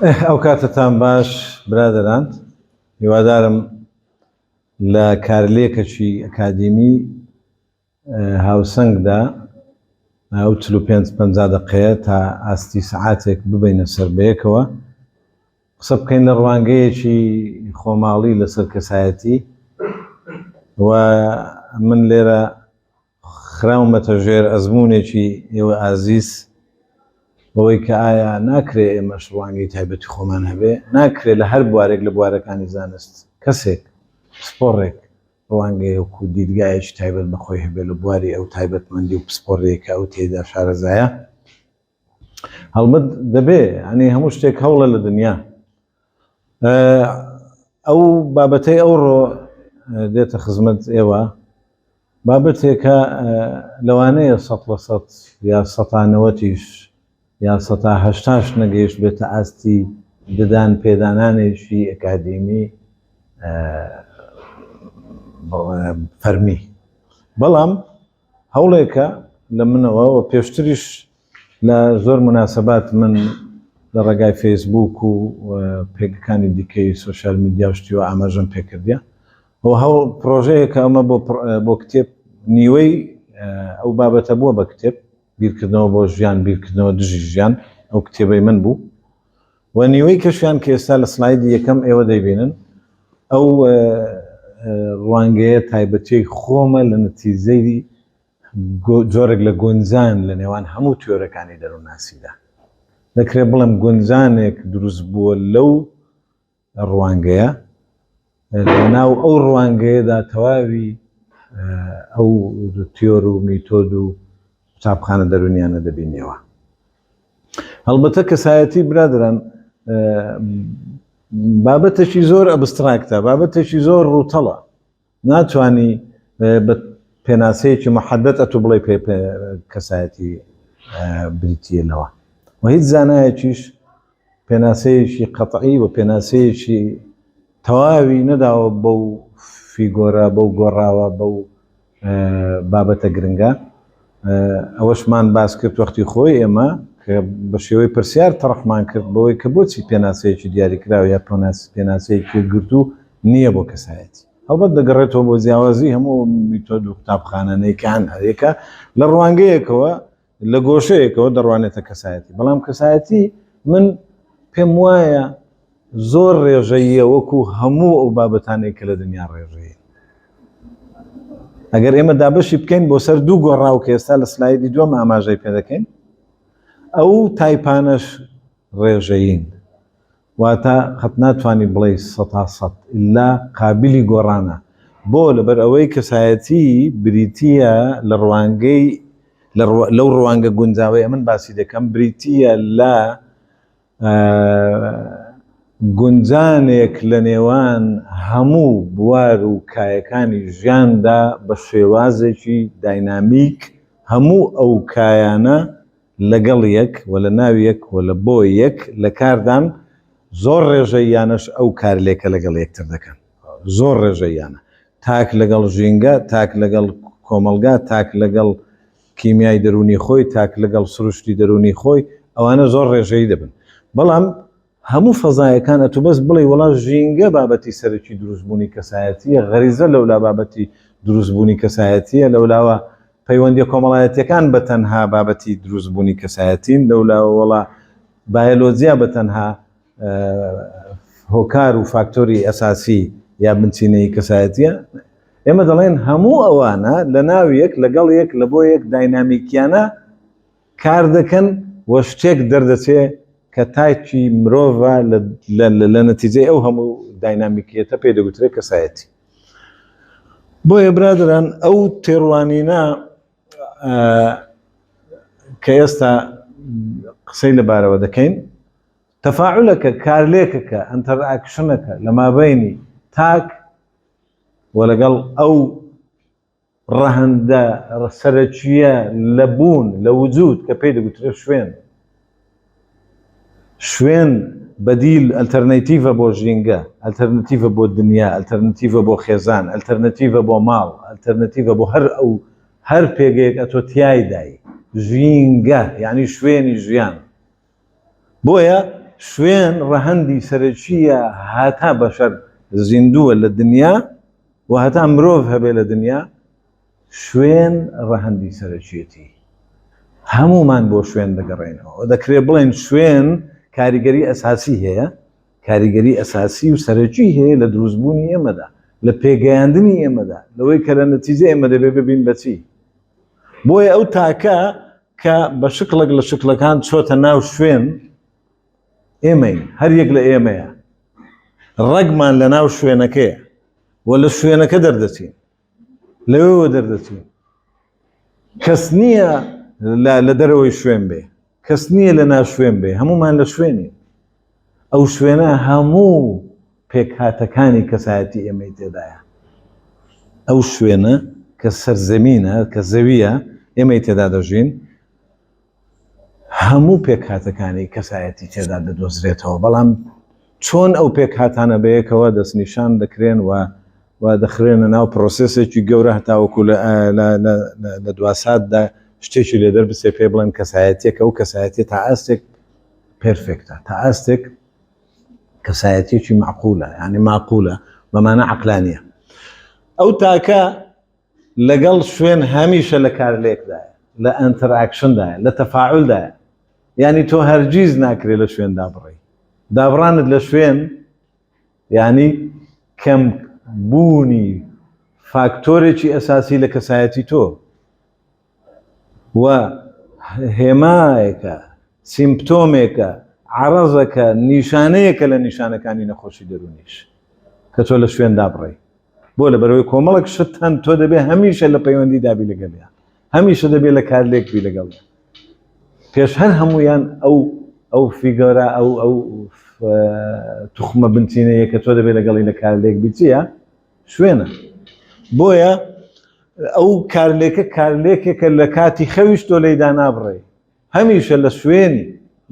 ئەو کاتتان باش برادران، هیوادارم لە کارلێکەکی ئەکادیمی هاوسەنگدا ئەو 45 دقەیە تا ئاستی سەعاتێک ببینە سەر بەیەکەوە قسە بکەین لە ڕوانگەیەکی خۆماڵی لەسەر کەسایەتی. و من لێرە خراومەتە ژێر ئەزمونێکی ئێوە ئازیز بەوەی کە ئایا ناکرێ ئێمەش ڕوانگەی تایبەتی خۆمان هەبێ، ناکرێ لە هەر بوارێک لە بوارەکانی زانست کەسێک پسپۆڕێک ڕوانگەیەکو دیدگایەکی تایبەت بەخۆی هەبێ لە بواری ئەو تایبەتمەندی و پسپۆڕێکە ئەو تێدا شارەزایە. هەڵبەت دەبێ ئەنی هەموو شتێک هەوڵە لە دنیا. ئەو بابەتەی ئەوڕۆ دێتە خزمەت ئێوە بابەتێکە لەوانەیە 100% یا 190 یا 180 نەگەیشت بێتە ئاستی ددان پێدانانێکی ئەکادیمی فەرمی، بەڵام هەوڵێکە لە منەوە و پێشتریش لە زۆر مناسبات من لە ڕێگای فەیسبوک و پێگەکانی دیکەی سۆشیال میدیا و شتیوە ئاماژەم پێکردیە و هەوڵ پرۆژەیەکە ئەمە بۆ کتێب نیوەی ئەو بابەتە بووە بە کتێب بیرکردنەوە بۆ ژیان، بیرکردنەوە دژی ژیان، ئەو کتێبەی من بوو و نیوەی کەشیان کە ئێستا لە سلایدی یەکەم ئێوە دەیبینن ئەو ڕوانگەیە تایبەتی خۆمە لە نەتیجەی جۆرێک لە گونجان لە نێوان هەموو تیۆرەکانی دەروونناسیدا. دەکرێت بڵێم گونجانێک دروست بووە لەو ڕوانگەیە، لەناو ئەو ڕوانگەیەدا تەواوی ئەو تیۆر و میتۆد و قوتابخانە دەرونیانە دەبینیەوە. هەڵبەتە کەسایەتی برادران بابەتێکی زۆر ئەبستراکتە، بابەتێکی زۆر ڕووتەڵە، ناتوانی بە پێناسەیەکی محەدەت ئەتو بڵێ پێ کەسایەتی بریتیەوە و هیچ زانایەکیش پێناسەیەکی قەتعی و پێناسەیەکی تەواوی نەداوە بەو فیگۆرە، بەو گۆڕاوە، بەو بابەتە گرنگە. ئەوەشمان باس کرد وەختی خۆی ئێمە کە بە شێوەی پرسیار تەڕەحمان کرد بەوەی کە بۆچی پێناسەیەکی دیاریکراوە یا پێناسەیەکی گرتو نییە بۆ کەسایەتی. هەڵبەت دەگەڕێتەوە بۆ جیاوازی هەموو میتۆد و قوتابخانەیەکان هەرێکە لە ڕوانگەیەکەوە لە گۆشەیەکەوە دەڕوانێتە کەسایەتی. بەڵام کەسایەتی من پێم وایە زۆر ڕێژەیە وەکو هەموو ئەو بابەتانێک کە لە دنیا ڕێژەیە. ئەگەر ئێمە دابەشی بکەین بۆ سەر دوو گۆڕاو کە ئێستا لە سلایدی دووەم ئاماژەی پێ دەکەین، ئەو تایپانەش ڕێژەیین، واتە خەت ناتوانانی بڵێ 100% ئللا قابلی گۆڕانە بۆ لەبەر ئەوەی کەسایەتی بریتیە لە ڕوانگەی لەو ڕوانگە گونجاوەیە من باسی دەکەم، بریتیە لە گونجانێک لە نێوان هەموو بوار و کایەکانی ژیاندا بە شێوازێکی داینامیک هەموو ئەو کایانە لەگەڵ یەک و لە ناو یەک و لە بۆ یەک لە کاردان زۆر ڕێژەیانش ئەو کارلێکە لەگەڵ یەکتر دەکەن، زۆر ڕێژەیانە، تاک لەگەڵ ژینگە، تاک لەگەڵ کۆمەلگا، تاک لەگەڵ کیمیای دەرونی خۆی، تاک لەگەڵ سروشتی دەرونی خۆی، ئەوانە زۆر ڕێژەیی دەبن. بەڵام هەموو فەزایەکان ئەتو بەس بڵێ وەڵا ژینگە بابەتی سەرەکی دروستبوونی کەسایەتیە، غەریزە لەولا بابەتی دروستبوونی کەسایەتیە، لەولاوە پەیوەندی کۆمەڵایەتیەکان بە تەنها بابەتی دروستبوونی کەسایەتین، لەولاوە وەڵا بایۆلۆجیا بە تەنها هۆکار و فاکتۆری ئەساسی یا بنچینەی کەسایەتیە. ئێمە دەڵێن هەموو ئەوانە لە ناو یەک لەگەڵ یەک لە بۆ یەک داینامیکیانە کار دەکەن و شتێک دەردەچێ کە تایکی مرۆڤە لە نەتیجەی ئەو هەموو داینامیکیەتە پێ دەگوترێت کەسایەتی. بۆیە برادران ئەو تێڕوانینە کە ئێستا قسەی لەبارەوە دەکەین تەفاعولەکە، کارلێکەکە، ئەنتەرئاکشنەکە لە مابەینی تاک و لەگەڵ ئەو ڕەهەندە سەرەکیە لە بوون لە وجود کە پێی دەگوترێت شوێن بەدیل ئەلتەرنەتیڤە بۆ ژینگە، ئەلتەرنەتیڤە بۆ دنیا، ئەلتەرنەتیڤە بۆ خێزان، ئەلتەرنەتیڤە بۆ ماڵ، ئەلتەرنەتیڤە بۆ هەر پێگەیەک ئەتۆ تیایدای ژینگە، یعنی شوێنی ژیان. بۆیە شوێن ڕەهەندی سەرەکیە هاتا بەشەر زیندووە لە دنیا و هەتا مرۆڤ هەبێ لە دنیا شوێن ڕەهەندی سەرەکیەتی هەمومان بۆ شوێن دەگەڕێنەوە دەکرێت بڵێن شوێن کاریگەری ئەساسی هەیە کاریگەری ئەساسی و سەرەکی هەیە لە دروستبوونی ئێمەدا لە پێگەیاندنی ئێمەدا لەوەی کە لە نەتیجە ئێمە دەبێ ببین بەچی بۆیە ئەو تاکە کە بە شکلێک لە شکلەکان چۆتە ناو شوێن ئێمەین هەر یەک لە ئێمەیە ڕەگمان لە ناو شوێنەکەیە و لە شوێنەکە دەردەچین لەوێوە دەردەچین کەس نییە لە دەرەوەی شوێن بێ کەس نییە لە ناو شوێن بێ هەمومان لە شوێنین ئەو شوێنە هەموو پێکهاتەکانی کەسایەتی ئێمەی تێدایە ئەو شوێنە کە سەرزەمینە کە زەویە ئێمەی تێدا دەژین هەموو پێکهاتەکانی کەسایەتی تێدا دەدۆزرێتەوە بەڵام چۆن ئەو پێکهاتانە بەیەکەوە دەستنیشان دەکرێن و دەخرێنە ناو پرۆسسێکی گەورە هەتاوەکو لە دواساتدا شتێکی لێ دەربسێ پێ بڵێن کەسایەتێکە ئەو کەسایەتی تا ئاستێک پێرفێکتە تا ئاستێک کەسایەتێکی معقولە یعنی معقولە بەمانە عەقلانیە ئەو تاکە لەگەڵ شوێن هەمیشە لە کارلێکدایە لە ئەنتەراکشندایە لە تەفاعولدایە یعنی تۆ هەرگیز ناکرێت لە شوێن دابڕی دابڕانت لە شوێن یعنی کەم بوونی فاکتۆرێکی ئەساسی لە کەسایەتی تۆ و هێمایەکە سیمپتۆمێکە عەرەزەکە نیشانەیەکە لە نیشانەکانی نەخۆشی دەرونیش کە تۆ لە شوێن دابڕی بۆ لە بەرەوەی کۆمەڵک شت هەن تۆ دەبێ هەمیشە لە پەیوەندی دابی لەگەڵیان هەمیشە دەبێت لە کارلێکبی لەگەڵ پێش هەر هەمویان ئەو فیگۆرە ئەو توخمە بنچینەیە کە تۆ دەبێت لەگەڵی لە کارلێک بیچیە شوێنە بۆیە ئەو کارلێکە کارلێکێکە لە کاتی خەویش تۆ لەیدا نابڕێ هەمیشە لە شوێنی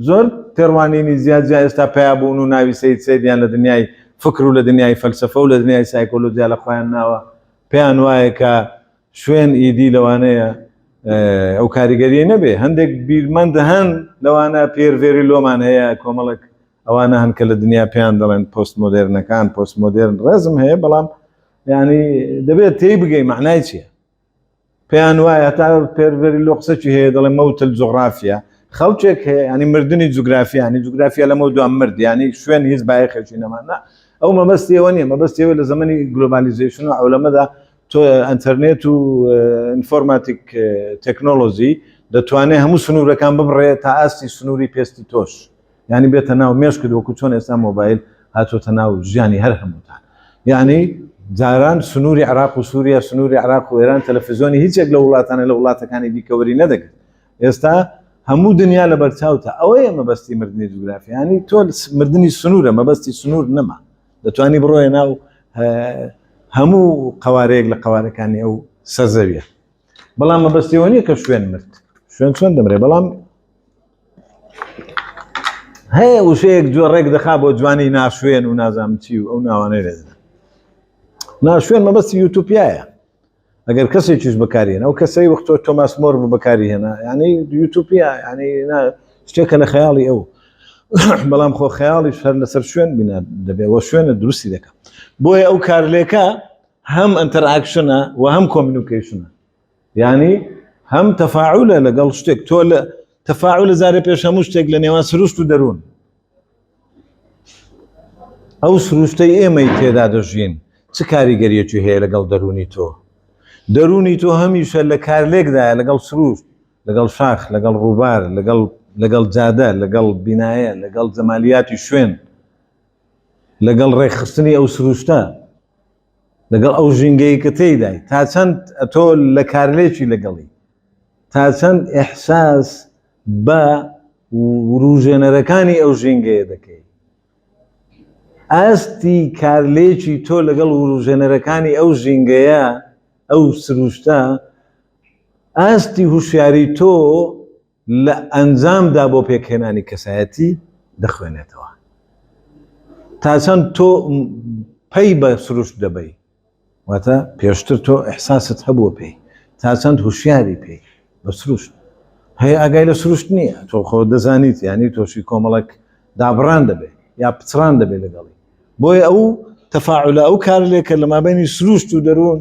زۆر پێڕوانینی زیاد ئێستا پیابوون و ناوی سەید سەیدیان لە دنیای فکر و لە دنیای فەلسەفە و لە دنیای سایکۆلۆجیا لە خۆیان ناوە پێیان وایە کە شوێن ئیدی لەوانەیە ئەو کاریگەریە نەبێ هەندێک بیرمەند هەن لەوانە پێرڤێری لۆمان هەیە کۆمەڵک ئەوانە هەن کە لە دنیا پێیان دەڵێن پۆست مۆدێرنەکان پۆست مۆدێرن ڕێزم هەیە بەڵام یعنی دەبێت تێی بگەی معنای چییە پێیان وایە تا پێرڤێری لۆ قسەی هەیە دەڵێن مەوتل جوغرافیا خەڵکێک هەیە ینی مردنی جوگرافیانی جوگرافیا لەمە دوام مرد ینی شوێن هیچ بایەخێکی نەمانە ئەو مەبەستیەوە نییە مەبەستیەوە لە زمانی گلۆبالیزیشن و ئەولەمەدا تۆ ئەنتەرنێت و ئینفۆرماتیک تەکنۆلۆژی دەتوانێت هەموو سنوورەکان ببڕێت تا ئاستی سنووری پێستی تۆش ینی بێتە ناو مێشکرد وەکو چۆن ئێستا مۆبایل هاتۆتە ناو ژیانی هەر هەمووتان یعنی جاران سنووری عراق و سووریا سنووری عراق و ئێران تەلەڤیزۆنی هیچێک لە وڵاتانە لە وڵاتەکانی دیکەوەری نەدەگرێت ئێستا هەموو دنیا لە بەرچاوتە ئەوەیە مەبەستی مردنی جوگرافیانی تۆ مردنی سنوورە مەبەستی سنوور نەما دەتوانی بڕۆیە ناو هەموو قوارەیەک لە قوارەکانی ئەو سەرزەویە بەڵام مەبەستیەوە نییە کە شوێن مرد شوێن چۆن دەمرێ بەڵام هەیە وشەیەک جۆڕێک دەخا بۆ جوانی ناشوێن و نازانم چی و ئەو ناوانەی لێدە ناشوێن مەبەستی یوتوپیایە ئەگەر کەسێکیش بەکارهێنا ئەو کەسەی وەختۆ تۆماس مۆر بەکاری هێنا یعنی یوتوپیا ینی شتێکە لە خەیاڵی ئەو بەڵام خۆ خەیاڵیش هەر لەسەر شوێن بینە دەبێت وە شوێنە دروستی دەکە بۆیە ئەو کارلێکە هەم ئەنتەراکشنە و هەم کۆمیونیکیشنە یعنی هەم تەفاعولە لەگەڵ شتێک تۆ لە تەفاعول زارە پێش هەموو شتێک لە نێوان سروشت و دەروون ئەو سروشتەی ئێمەی تێدا دەژین چ کاریگەریەکی هەیە لەگەڵ دەرونی تۆ دەرونی تۆ هەمیشە لە کارلێکدایە لەگەڵ سروشت لەگەڵ شاخ لەگەڵ ڕووبار لەگەڵ جادە لەگەڵ بینایە لەگەڵ جەمالیاتی شوێن لەگەڵ ڕێکخستنی ئەو سروشتە لەگەڵ ئەو ژینگەی کە تێیدای تا چەند تۆ لە کارلێکی لەگەڵی تا چەند ئیحساس بە ڕوژێنەرەکانی ئەو ژینگەیە دەکەی ئاستی کارلێکی تۆ لەگەڵ ڕوژێنەرەکانی ئەو ژینگەیە ئەو سروشتە ئاستی هوشیاری تۆ لە ئەنجامدا بۆ پێکهێنانی کەسایەتی دەخوێنێتەوە تا چەند تۆ پەی بە سروشت دەبەی واتە پێشتر تۆ ئیحساست هەبووە پێی تا چەند هوشیاری پێی بە سروشت هەیە ئاگای لە سروشت نییە تۆ خۆ دەزانیت ینی تۆشی کۆمەڵک دابڕان دەبێ یا پچڕان دەبێ لەگەڵی بۆیە ئەو تەفاعل ئەو کار لێکە لە مابینی سروشت و دەروون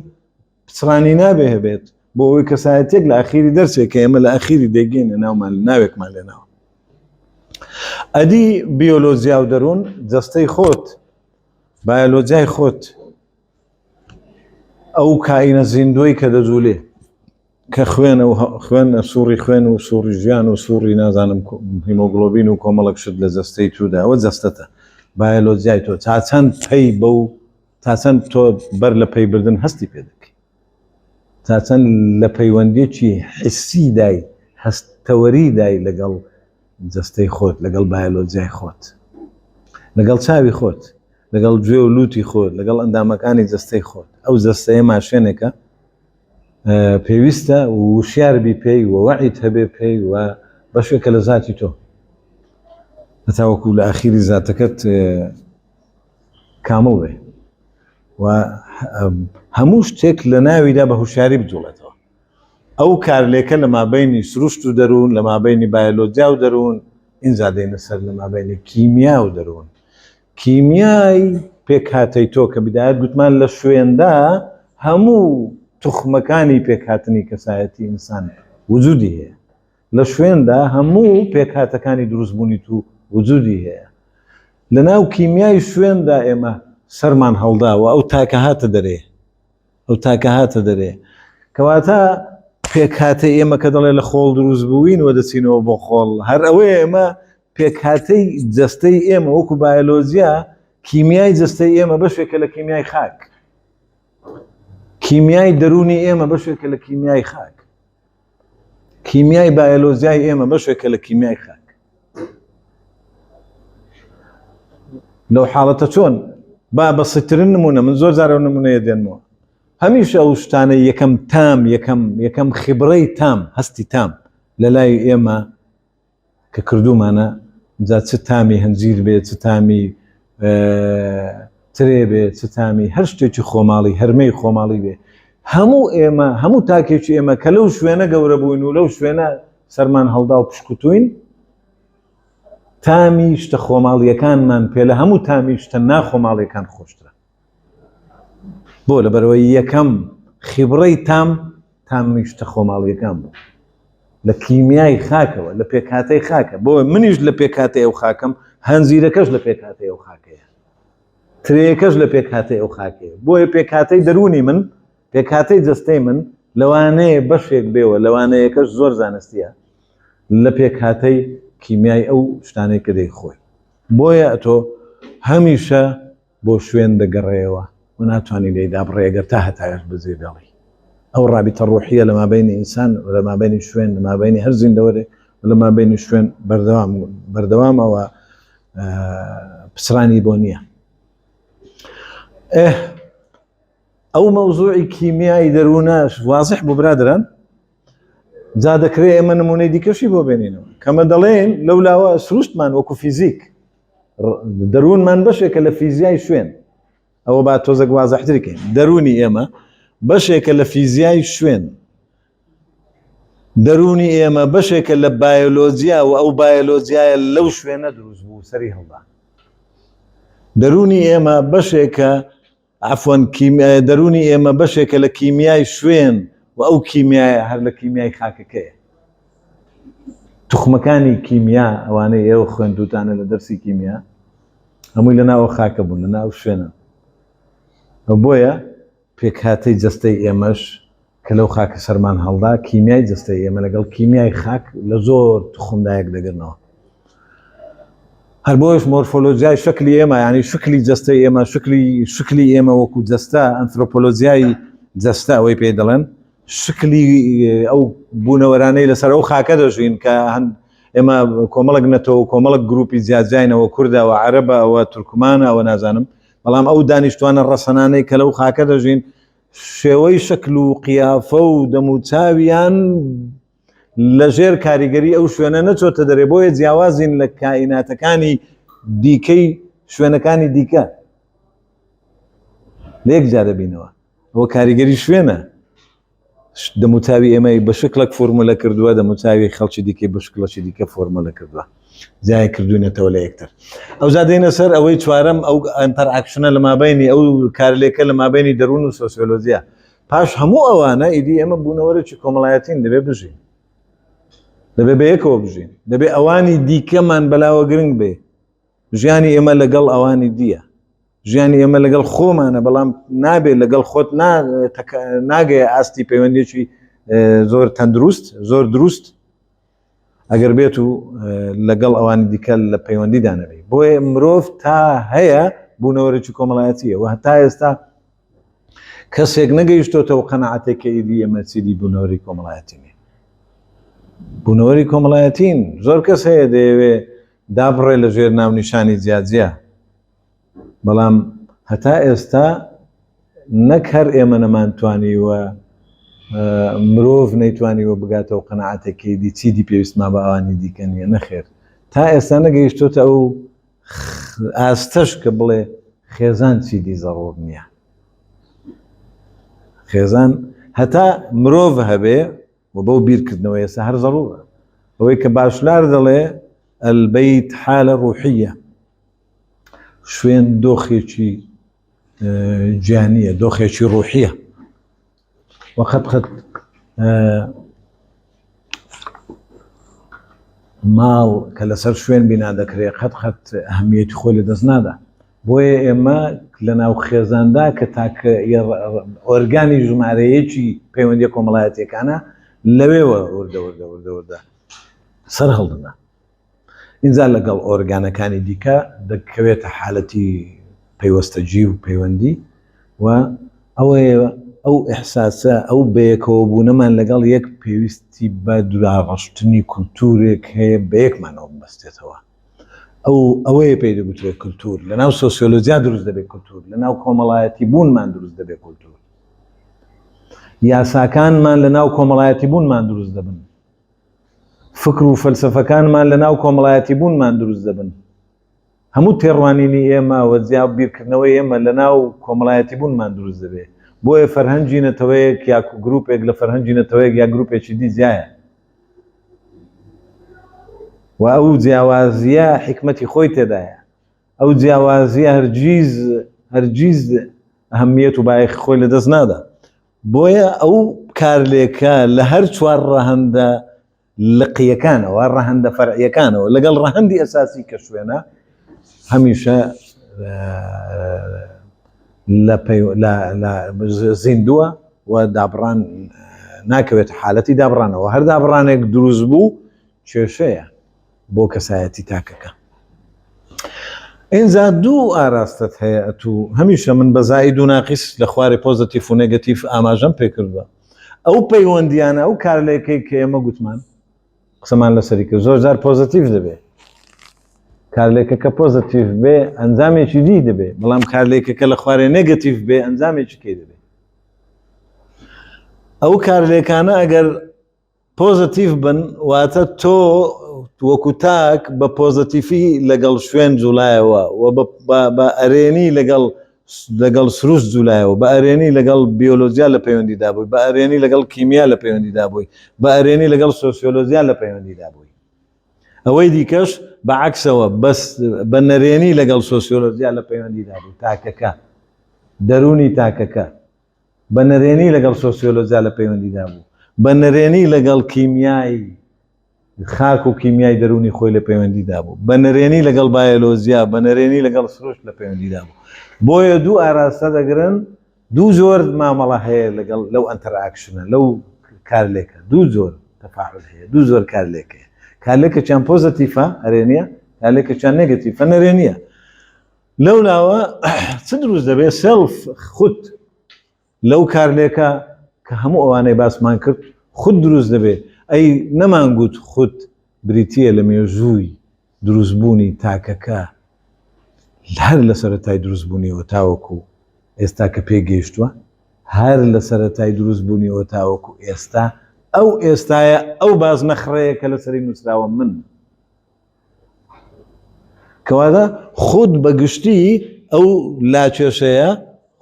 پچڕانی نابێ هەبێت بۆ ئەوەی کەسایەتێک لە ئاخیری دەرسێک کە ئێمە لە ئاخیری دەگەینە ناومان ناوێکمان لێناوە ئەدی بیۆلۆجیا و دەروون جەستەی خۆت بایۆلۆجیای خۆت ئەو کائینە زیندوی کە دەجوولێ کە خوێنە سووری خوێن و سووری ژیان و سووری نازانم هیمۆگلۆبین و کۆمەڵک شت لە جەستەی توودا ئەوە جەستەتە بایۆلۆجیای تۆ تا چەند پەی بەو تا چەند تۆ بەر لە پەی بردن هەستی پێ دەکەی تا چەند لە پەیوەندێکی حسی دای هەستەوەری دای لەگەڵ جەستەی خۆت لەگەڵ بایۆلۆجیای خۆت لەگەڵ چاوی خۆت لەگەڵ گوێ و لوتی خۆت لەگەڵ ئەندامەکانی جەستەی خۆت ئەو جەستەیە ماشێنێکە پێویستە وشیاربی پێی و وەعیت هەبێ پێی و بەشێکە لە ذاتی تۆ هەتاوەکو لە ئاخیری ذاتەکەت کامڵ بێ و هەموو شتێک لە ناویدا بە هوشیاری بجوڵێتەوە ئەو کارلێکە لە مابینی سروشت و دەروون لە مابینی بایۆلۆجیا و دەروون ئینجا دێنە سەر لە مابینی کیمیا و دەروون کیمیای پێکهاتەی تۆ کە بدایەت گوتمان لە شوێندا هەموو تخمەکانی پێکهاتنی کەسایەتی ئینسان وجودی هەیە لە شوێندا هەموو پێکهاتەکانی دروستبوونی تو وجودی هەیە لە ناو کیمیای شوێندا ئێمە سەرمان هەڵداوە ئەو تاکە هاتە دەرێ ئەو تاکە هاتە دەرێ کەواتە پێکهاتەی ئێمە کە دەڵێ لە خۆڵ دروست بووین و دەچینەوە بۆ خۆڵ هەر ئەوەیە ئێمە پێکهاتەی جەستەی ئێمە وەکو بایۆلۆجیا کیمیای جەستەی ئێمە بەشێکە لە کیمیای خاک کیمیای دەرونی ئێمە بەشێکە لە کیمیای خاک کیمیای بایۆلۆجیای ئێمە بەشێکە لە کیمیای خاک لەو حاڵەتە چۆن با بەسیترین نمونە من زۆر جارە نمونەیە دێنمەوە هەمیشە ئەو شتانە یەکەم تام یەکەم خبرەی تام هەستی تام لە لای ئێمە کە کردومانە جا چ تامی هەنجیر بێ چ تامی ترێ بێ چ تامی هەر شتێکی خۆماڵی هەرمەی خۆماڵی بێ هەموو ئێمە هەموو تاکێکی ئێمە کە لەو شوێنە گەورە بووین و لەو شوێنە سەرمان هەڵدا و پشکوتوین تامی شتە خۆماڵیەکانمان پێ لە هەموو تامی شتە ناخۆماڵیەکان خۆشترە بۆ لەبەرەوەی یەکەم خبرەی تامی شتە خۆماڵیەکان بوو لە کیمیای خاکەوە لە پێکهاتەی خاکە بۆ منیش لە پێکهاتەی ئەو خاکەم هەنجیرەکەش لە پێکهاتەی ئەو خاکەیە ترێکەش لە پێکهاتەی ئەو خاکەیە بۆیە پێکهاتەی دەرونی من پێکهاتەی جەستەی من لەوانەیە بەشێک بێەوە لەوانەیەکەش زۆر زانستیە لە پێکهاتەی کیمیای ئەو شتانەی کە دەی خۆی بۆیە تۆ هەمیشە بۆ شوێن دەگەڕێەوە و ناتوانانی لێدا بڕێگەر تا هەتایش بەجێ بێڵی ئەو ڕابطە ڕوحیە لە مابینی ئینسان و لە مابینی شوێن لە مابینی هەر زیندەوەرێک لە مابینی شوێن بەردەوامەوە پسرانی بۆ نییە ئەو مەوزوعی کیمیای دەروونەش وازح بۆ برادران جا دەکرێت ئێمە نمونەی دیکەشی بۆ بێنینەوە کەمە دەڵێن لەولاوە سروشتمان وەکو فیزیک دەروونمان بەشێکە لە فیزیای شوێن ئەوە با تۆزەک وازەحترکەین دەرونی ئێمە بەشێکە لە فیزیای شوێن دەرونی ئێمە بەشێکە لە بایۆلۆجیا و ئەو بایۆلۆجیایە لەو شوێنە دروست بوو سەری هەڵدا دەرونی ئێمە بەشێکە عفوان دەرونی ئێمە بەشێکە لە کیمیای شوێن و ئەو کیمیایە هەر لە کیمیای خاکەکەیە تخمەکانی کیمیا ئەوانەی ئێوە خوێندوتانە لە دەرسی کیمیا هەمووی لە ناوە خاکە بوون لە ناو شوێنە بۆیە پێکهاتەی جەستەی ئێمەش کە لەو خاکە سەرمان هەڵدا کیمیای جەستەی ئێمە لەگەڵ کیمیای خاک لە زۆر تخمدایەک دەگرنەوە هەر بۆیش مۆرفۆلۆجیای شکلی ئێمە ینی شکلی جەستەی ئێمە شکلی ئێمە وەکو جەستە ئەنترۆپۆلۆجیای جەستە ئەوەی پێ دەڵێن شکلی ئەو بوونەوەرانەی لەسەر ئەو خاکە دەژین کە ئێمە کۆمەڵک نەتەوە کۆمەڵک گروپی جیاجینەوە کوردەوە عەرەبە ئەوە تورکمانە ئەوە نازانم بەڵام ئەو دانیشتوانە ڕەسەنانەی کە لەو خاکە دەژین شێوەی شکل و قیافە و دەموچاویان لەژێر کاریگەری ئەو شوێنە نەچۆتە دەرێ بۆیە جیاوازین لە کائیناتەکانی دیکەی شوێنەکانی دیکە لە یەک جا دەبینەوە ئەوە کاریگەری شوێنە دەموچاوی ئێمەی بە شکلێک فۆرمولە کردووە دەموچاوی خەڵکی دیکەی بە شکلەکی دیکە فۆرمولە کردووە زای کردوونەتەوە لە یەکتر ئەو زادەینە سەر ئەوەی چوارەم ئەو ئەنتەرئاکشنە لە مابینی ئەو کارلێکە لە مابینی دەروون و سۆسیۆلۆژیە پاش هەموو ئەوانە ئیدی ئێمە بوونەوەرەی کۆمەڵایەتین دەبێ بژین دەبێ بە یەکەوە بژین دەبێ ئەوانی دیکەمان بەلاوە گرنگ بێ ژیانی ئێمە لەگەڵ ئەوانی دیە ژیانی ئێمە لەگەڵ خۆمانە بەڵام نابێت لەگەڵ خۆت ناگەیە ئاستی پەیوەندێکی زۆر تەندروست زۆر دروست ئەگەر بێت و لەگەڵ ئەوانی دیکە لە پەیوەندیدا نەبێ بۆیە مرۆڤ تا هەیە بوونەوەرەی کۆمەڵایەتیە و هەتا ئێستا کەسێک نەگەیشتۆتەوە قەناعەتێکە ئیدی ئێمە چیدی بوونەوەری کۆمەڵایەتینێ بوونەوەری کۆمەڵایەتین زۆر کەس هەیە دەیەوێ دابڕێ لە ژێر ناونیشانی جیاجیا بەڵام هەتا ئێستا نەک هەر ئێمە نەمانتوانیوە مرۆڤ نەیتوانیوە بگاتەوە قەناعەتێکی دی چیدی پێویستما بە ئەوانی دیکە نیە نەخێر تا ئێستا نەگەیشتۆتە ئەو ئاستەش کە بڵێ خێزان چیدی زەڕۆر نییە خێزان هەتا مرۆڤ هەبێ و بەو بیرکردنەوە ئێستا هەر زەڕورە ئەوەی کە باشلار دەڵێ البەیت حالە ڕوحیە شوێن دۆخێکی جیانیە دۆخێکی ڕوحیە وقت ماڵ کە لەسەر شوێن بینا دەکرێت قەت ئەهەمیەتی خۆی لە دەست نادا بۆیە ئێمە لە ناو خێزاندا کە تاکە ئۆرگانی ژمارەیەکی پەیوەندی کۆمەڵایەتیەکانە لەوێوە وردە سەر هەڵدنا ئینجا لەگەڵ ئۆرگانەکانی دیکە دەکەوێتە حالەتی پەیوەستەجی و پەیوەندی و ئەو ئەحساسە ئەو بەیەکەوە بوونەمان لەگەڵ یەک پێویستی بە دوراڕەشتنی کولتورێک هەیە بە یەکمانەوە بەستێتەوە ئەوەیە پێی دەگوترێت کولتور لەناو سۆسیۆلۆژیا دروست دەبێت کولتور لەناو کۆمەڵایەتی بوونمان دروست دەبێت کولتور یاساکانمان لەناو کۆمەڵایەتی بوونمان دروست دەبن فکر و فەلسەفەکانمان لەناو کۆمەڵایەتی بوونمان دروست دەبن هەموو تێڕوانینی ئێمە و جیاب بیرکردنەوەی ئێمە لەناو کۆمەڵایەتی بوونمان دروست دەبێت بۆیە فەرهەنگی نەتەوەیەک یا گروپێک لە فەرهەنگی نەتەوەیەک یا گروپێکی دی جایە و ئەو جیاوازیە حکمەتی خۆی تێدایە ئەو جیاوازیە هەرگیز ئەهەمیەت و بایەخی خۆی لە دەست نادا بۆیە ئەو کارلێکە لە هەر چوار ڕەهەندە لقیەکانەوە ڕەهەندە فەرعیەکانەوە لەگەڵ ڕەهەندی ئەساسی کە شوێنە هەمیشە زیندووە و دابڕان ناکەوێت حالەتی دابڕانەوە هەر دابڕانێک دروست بوو کێشەیە بۆ کەسایەتی تاکەکە ئینجا دوو ئاراستت هەیە تو هەمیشە من بە زائید و ناقیس لە خوارێ پۆزتیف و نێگەتیف ئاماژەم پێکردوە ئەو پەیوەندیانە ئەو کارلێکەی کە ئێمە گوتمان قسەمان لەسەری کرد زۆر جار پۆزتیف دەبێت کارلێکەکە پۆزتیف بێ ئەنجامێکی دی دەبێت بەڵام کارلێکەکە لە خوارێ نێگەتیف بێ ئەنجامێکی کێ دەبێت ئەو کارلێکانە ئەگەر پۆزتیف بن واتە تۆ وەکو تاک بە پۆزتیفی لەگەڵ شوێن جوڵایەوە و بە ئەرێنی لەگەڵ سروشت جوولایەوە بە ئەرێنی لەگەڵ بیۆلۆژیا لە پەیوەندیدا بووی بە ئەرێنی لەگەڵ کیمیا لە پەیوەندیدا بووی بە ئەرێنی لەگەڵ سۆسیۆلۆژیا لە پەیوەندیدا بووی ئەوەی دیکەش بەعکسەوە بەس بە نەرێنی لەگەڵ سۆسیۆلۆژیا لە پەیوەندیدا بووی تاکەکە دەرونی تاکەکە بە نەرێنی لەگەڵ سۆسیۆلۆژیا لە پەیوەندیدا بوو بە نەرێنی لەگەڵ کیمیایی خاک و کیمیای دەرونی خۆی لە پەیوەندیدا بوو بە نەرێنی لەگەڵ بایۆلۆژیا بە نەرێنی لەگەڵ سروشت لە پەیوەندیدا بوو بۆیە دوو ئاراستە دەگرن دوو زۆر مامەڵە هەیە لەگەڵ لەو ئەنتەرئاکشنە لەو کارلێکە دوو زۆر تەفاعل هەیە دوو زۆر کارلێکە کارلێکەکیان پۆزتیفە ئەرێنیە کارلێکەکیان نێگەتیفە نەرێنیە لەولاوە چ دروست دەبێت سێلف خود لەو کارلێکە کە هەموو ئەوانەی باسمان کرد خود دروست دەبێت ئەی نەمانگوت خود بریتیە لە مێژووی دروستبوونی تاکەکە هەر لە سەرەتای دروستبوونیەوە تاوەکو ئێستا کە پێگەیشتووە هەر لە سەرەتای دروستبوونیەوە تاوەکو ئێستا ئەو ئێستایە ئەو باز نەخڕەیە کە لەسەری نووسراوە من کەواتە خود بەگشتی ئەو لاکێشەیە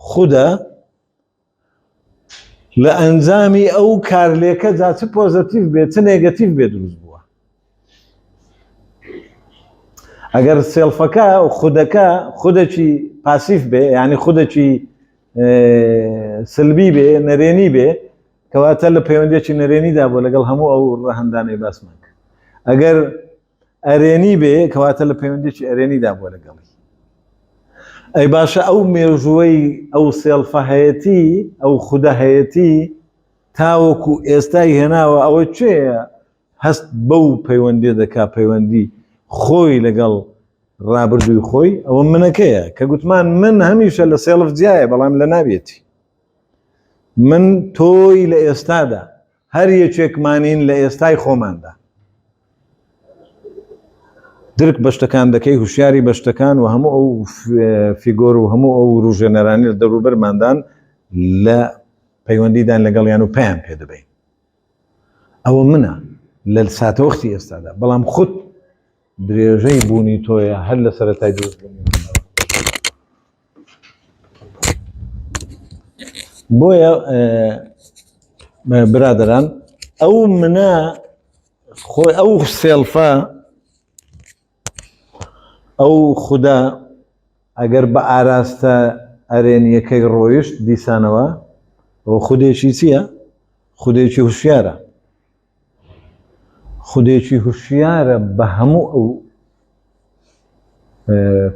خودە لە ئەنجامی ئەو کارلێکە جا چ پۆزتیف بێت چ نێگەتیف بێ دروست بووە اگر سلفكا وخدكا خدشي باسيف به يعني خدشي سلبي به نريني به كواتل بيوندي نريني دا لقل همو او رهنداني باسمك اگر اريني به كواتل بيوندي اريني دا لقل اي باشا او ميرجوي او سلفه هيتي او خدا هيتي تاوكو استاي هنا او تشي هست بو بيوندي دكا بيوندي خوي لقل رابردوي خوي او منكيه كقوتمان من هميشه لسيلف زيايه بلام لنابيتي من توي لاستادا هر يچك مانين لاستاي خوماندا درك بشتكان دكي هوشياري بشتكان وهمو او فيغور وهمو او روجنراني الدروبر ماندان لا بيوندي دان لقل يانو بام بيدبي او منا للساتو اختي استادا بلام خد دريجي بوني تويا هل سرتاي دوز بويا برادران او منا خوي او سيلفا او خدا اگر با آراستا ارين يكي رويش ديسانوا او خوديشي سيا خوديشي هوشيارا خوديشي هوشيارا بهمو او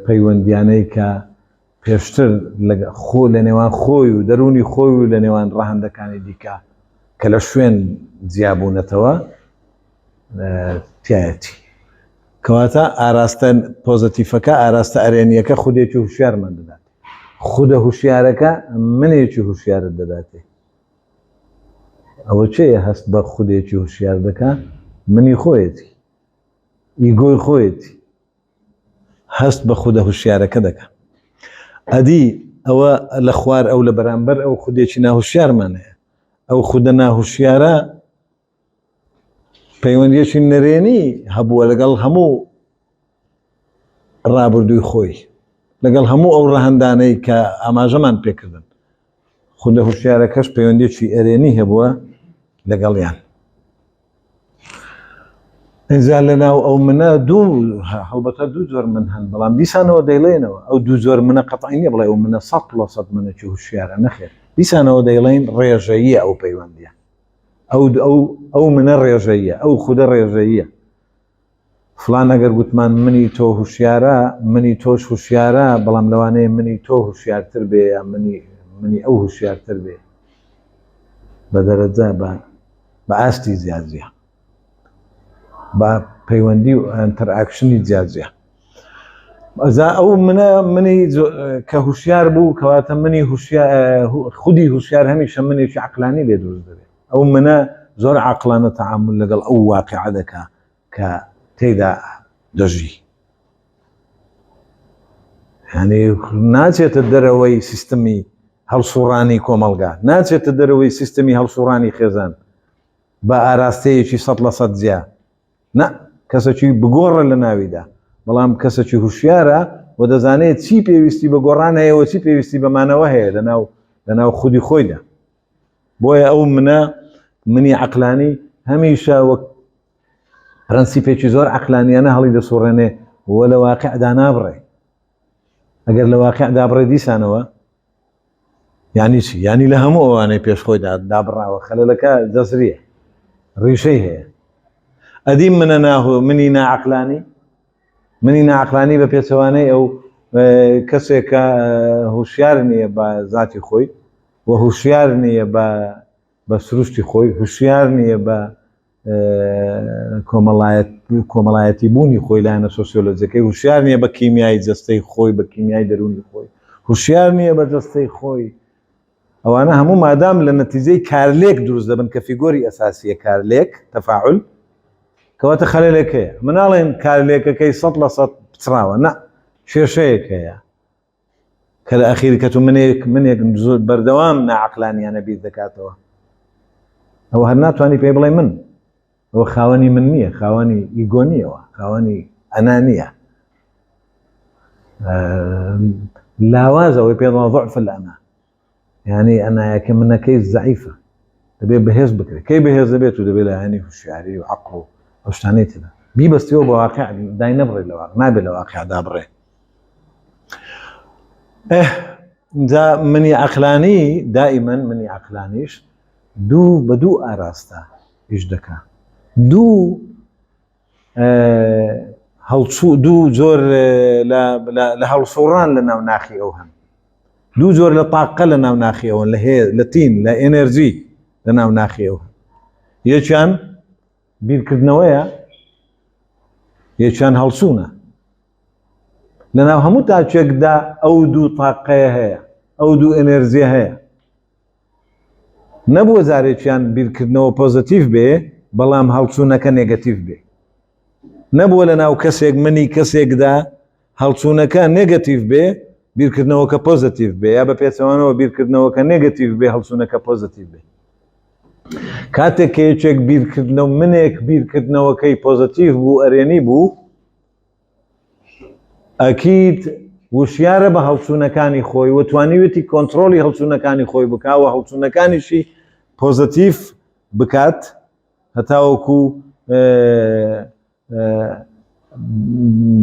پەیوەندیانەی کە پێشتر خۆ لە نێوان خۆی و دەرونی خۆی و لە نێوان ڕاهەندەکانی دیکە کە لە شوێن جیابوونەتەوە تایەتی کەواتە ئاراستە پۆزتیفەکە ئاراستە ئەرێنیەکە خودێکی هوشیارمان دەدات خودە هوشیارەکە منێکی هوشیارت دەداتێ ئەوە چێە هەست بە خودێکی هوشیار دەکە منی خۆیەتی ئیگۆی خۆیەتی هەست بە خودە هوشیارەکە دەکە ئەدی ئەوە لە خوار ئەو لە بەرامبەر ئەو خودێکی ناهوشیارمان هەیە ئەو خودە ناهوشیارە پەیوەندیەکی نەرێنی هەبووە لەگەڵ هەموو ڕابردووی خۆی لەگەڵ هەموو ئەو ڕەهەندانەی کە ئاماژەمان پێکردن خودە هوشیارەکەش پەیوەندیەکی ئەرێنی هەبووە لەگەڵیان ئینجا لەناو ئەو منە هەڵبەتە دوو زۆر من هەن بەڵام دیسانەوە دەیڵێنەوە ئەو دوو زۆر منە قەتعی نییە بڵێ ئەو منە 100% منەکی هوشیارە نەخێر دیسانەوە دەیڵێن ڕێژەییە ئەو پەیوەندیە ئەو منە ڕێژەییە ئەو خودە ڕێژەییە فلان ئەگەر گوتمان منی تۆ هوشیارە منی تۆش هوشیارە بەڵام لەوانەیە منی تۆ هوشیارتر بێ یا منی ئەو هوشیارتر بێ بە دەرەجە بە ئاستی زیادزیە با پەیوەندی و ئەنتەرئاکشنی جیاجیە ئەزا ئەو منی کە هوشیار بوو کەواتە منی خودی هوشیار هەمیشە منێکی عەقلانی لێ دروست دەبێت ئەو منە زۆر عەقلانە تەعامل لەگەڵ ئەو واقعە دەکا کە تێیدا دەژی یعنی ناچێتە دەرەوەی سیستەمی هەڵسوڕانی کۆمەڵگا ناچێتە دەرەوەی سیستەمی هەڵسوڕانی خێزان بە ئاراستەیەکی 100% جیا نه کەسێکی بگۆڕە لە ناویدا بەڵام کەسێکی هوشیارە و دەزانێت چی پێویستی بە گۆڕان هەیە و چی پێویستی بەمانەوە هەیە لەناو خودی خۆیدا بۆیە ئەو منی عەقلانی هەمیشە وەک پرەنسیپێکی زۆر عەقلانیانە هەڵی دەسوڕێنێ وە لە واقعدا نابڕێ ئەگەر لە واقعدا بڕێ دیسانەوە یعنی چی یعنی لە هەموو ئەوانەی پێشخۆیدا دابڕاوە خەلەلەکە دەزریە ڕیشەی هەیە ئەدی منی ناعەقلانی بە پێچەوانەی ئەو کەسێکە هوشیار نییە بە ذاتی خۆی و هوشیار نییە بە سروشتی خۆی هوشیار نییە بە کۆمەڵایەتی بوونی خۆی لایەنە سۆسیۆلۆجیەکەی هوشیار نییە بە کیمیای جەستەی خۆی بە کیمیای دەرونی خۆی هوشیار نییە بە جەستەی خۆی ئەوانە هەموو مادام لە نەتیجەی کارلێک دروست دەبن کە فیگۆری ئەساسیە کارلێک تەفاعول کەواتە خەلەلێکەیە مناڵێن کارلێکەکەی 100% بچراوە نه کێشەیەک هەیە کە لە ئەخیری کە تو منێک زۆر بەردەوام ناعەقلانیانە بیر دەکاتەوە ئەوە هەر ناتوانانی پێ بڵێ من ئەوە خاوەنی من نییە خاوەنی ئیگۆ نییەوە خاوەنی ئەنا نییە لاوازەوەی پێڵەوە ضعف الأنا یعنی ئەنایەکە منەکەی زەعیفە دەبێت بەهێز بکرێت کەی بەهێز دەبێت و دەبێت لە هەنی هوشیاری و عەقڵ و ئەو شتانەی تێدا بيبستيو بواقع داي نبري لواقع ما بالواقع دابري دا مني عقلاني دائما مني عقلانيش دو بدو اراستا ايش دكا دو هلصو دو زور لهالصوران لنا وناخي اوهم دو زور لطاقه لنا وناخي اوهم لهي لتين لا انرجي لنا وناخي اوهم يشان بيركدنويا يشان هلصونا لنا همو تاچك دا او دو طاقه هي او دو انرجي هي نبو زاريچان بيركدنو بوزيتيف به بلام هلصونا كنيجاتيف به نبو لنا وكسيك مني كسيك دا هلصونا كنيجاتيف به بيركدنو كبوزيتيف به يا بيتسوانو بيركدنو كنيجاتيف به هلصونا كبوزيتيف به كاتك يچك بيركدنو منك بيركدنو كي بوزيتيف بو اريني بو اكيد وشياره به هلصونەکانی خۆی و توانیوێتی کۆنتڕۆلی هەڵسوونەکانی خۆی بکاوە هەڵسوونەکانیشی پۆزیتیف بکات هەتاوەکو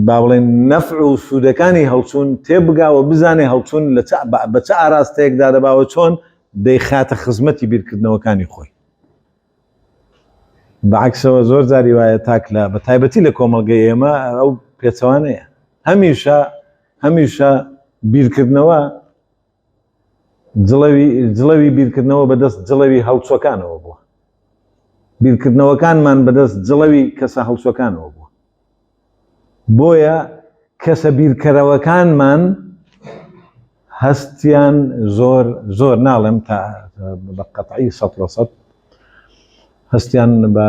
با بڵێن نەفع و سوودەکانی هەڵسوون تێبگاوە بزانێ هەڵسوون بە چه ئاراستەیەکدا دەباوە چۆن دەیخاتە خزمەتی بیرکردنەوەکانی خۆی بەعکسەوە زۆر جاری وایە تاکلا بە تایبەتی لە کۆمەڵگەی ئێمە ئەو پێچەوانەیە هەمیشە بیرکردنەوە جڵەوی بیرکردنەوە بەدەست جڵەوی هەڵسوەکانەوە بووە بیرکردنەوەکانمان بەدەست جڵەوی کەسە هەڵسوەکانەوە بووە بۆیە کەسە بیرکەرەوەکانمان هەستیان زۆر ناڵێم تا بە قەتعی 100% هەستیان بە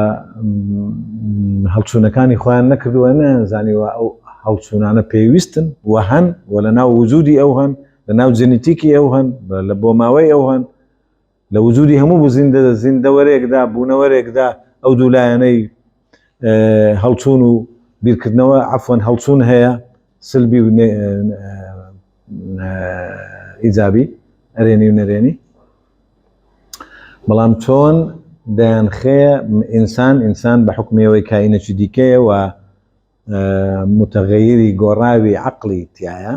هەڵسوونەکانی خۆیان نەکردووە نەزانیوە ئەو هەڵسوونانە پێویستن و هەن و لە ناو وجودی ئەو هەن لە ناو جێنیتیکی ئەو هەن لە بۆ ماوەی ئەو هەن لە وجودی هەموو بوو زیندەوەرێکدا بوونەوەرێکدا ئەو دوولایەنەی هەڵسوون و بیرکردنەوە عەفوەن هەڵسوون هەیە سلبی و ئیجابی ئەرێنی و نەرێنی بەڵام چۆن دەیانخەیە ئینسان بە حکمەوەی کاینەکی دیکەیە و متغیری گۆڕاوی عقلی تایە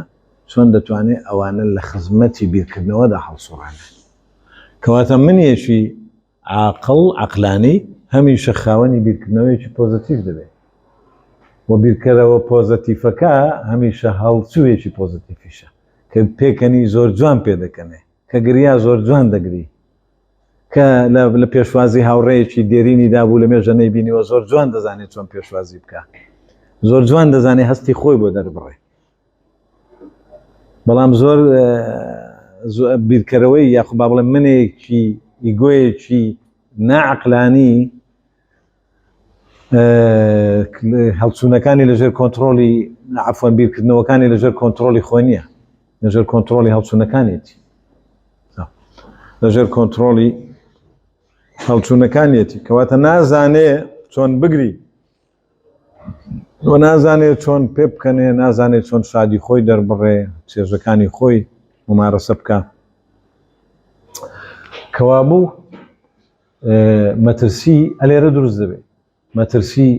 چۆن دەتوانێت ئەوانە لە خزمەتی بیرکردنەوەدا هەڵسوڕانە کەواتە منیەکی عقلانی هەمیشە خاوەنی بیرکردنەوەیکی پۆزیتیف دەبێت و بیرکەرەوە پۆزیتیفەکە هەمیشە هەڵسووێکی پۆزیتیفیشە کە پێکەنی زۆر جوان پێ دەکەنێ کە گریا زۆر جوان دەگری کە لە پێشوازی هاوڕێیەکی دێرینی دابوو لە مێژە نەیبینیوە زۆر جوان دەزانێت چۆن پێشوازی بکە زۆر جوان دەزانێت هەستی خۆی بۆ دەربڕێ بەڵام زۆر بیرکەرەوەی یاخو با بڵێن منێکی ئیگۆیەکی ناعقلانی هەڵسوونەکانی لەژێر کۆنتڕۆلی عەفوەن بیرکردنەوەکانی لەژێر کۆنتڕۆلی خۆی نییە لەژێر کۆنتڕۆلی هەڵسوونەکانێتی لەژێر کۆنتڕۆلی هەڵسوونەکانێتی کەواتە نازانێ چۆن بگری و نازانێت چۆن پێ بکەنێ نازانێت چۆن شادی خۆی دەربڕێ چێژەکانی خۆی ممارەسە بکە کەوا بوو مەترسی ئەلێرە دروست دەبێت مەترسی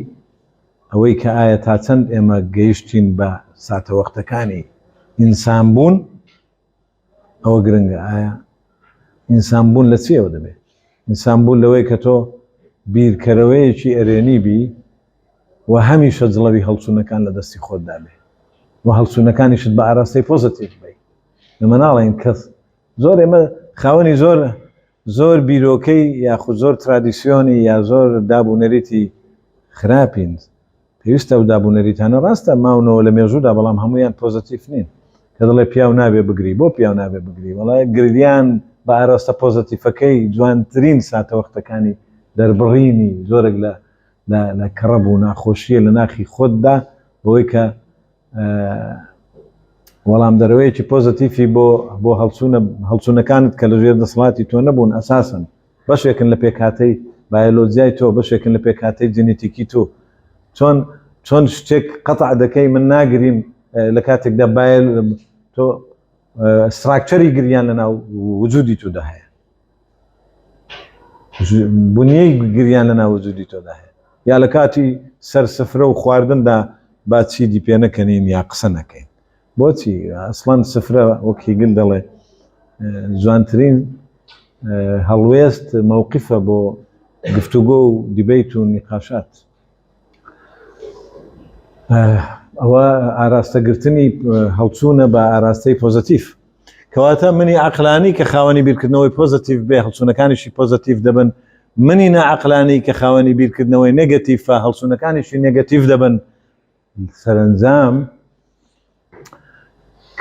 ئەوەی کە ئایا تا چەند ئێمە گەیشتین بە ساتە وەختەکانی ئینسان بوون ئەوە گرنگە ئایا ئینسان بوون لە چیەوە دەبێت ئینسان بوون لەوەی کە تۆ بیرکەرەوەیەکی ئەرێنی بی و هەمیشە جڵەوی هەڵسوونەکان لە دەستی خۆتدا بێ و هەڵسوونەکانیشت بە ئاراستەی پۆزیتیف بێ لەمە ناڵێن کەس زۆر ئێمە خاوەنی زۆر بیرۆکەی یاخود زۆر ترادیسیۆنی یا زۆر دابوونەریتی خراپین پێویستە و دابوونەریتانە ڕاستە ماونەوە لە مێژوودا بەڵام هەمویان پۆزیتیف نین کە دەڵێ پیاو نابێ بگری بۆ پیاو نابێ بگری وەڵای گریان بە ئاراستە پۆزیتیفەکەی جوانترین ساتە وەختەکانی دەربڕینی زۆرێک لە کەڕەب و ناخۆشیە لە ناخی خۆتدا بۆی کە وەڵام دەرەوەیەکی پۆزیتیفی بۆ هەڵسوونەکانت کە لەژێر دەسەڵاتی تۆ نەبوون ئەساسن بەشێکن لە پێکهاتەی بایۆلۆجیای تۆ بەشێکن لە پێکهاتەی جێنێتیکی تۆ چۆن شتێک قەتع دەکەی من ناگریم لە کاتێکدا تۆ ستراکچەری گریان لەناو وجودی تۆدا هەیە بنیەی گریان لەناو وجودی تۆدا هەیە یا لە کاتی سەر سفرە و خواردندا با چیدی پێ نەکەنین یا قسە نەکەین. بۆچی ئەسڵان سفرە وەک هیگل دەڵێ جوانترین هەڵوێست مووقیفە بۆ گفتوگۆ و دیبیت و نیقاشات. ئەوە ئاراستەگرتنی هەڵچوونە بە ئاراستەی پۆزتیف، کەواتە منی عقلانی کە خاوەنی بیرکردنەوەی پۆزتیف بێ هەڵچوونەکانیشی پۆزتیف دەبن، منی نەعقلانی کە خاوەنی بیرکردنەوەی نێگەتیفە هەڵچوونەکانیشی نێگەتیف دەبن. سەرنجام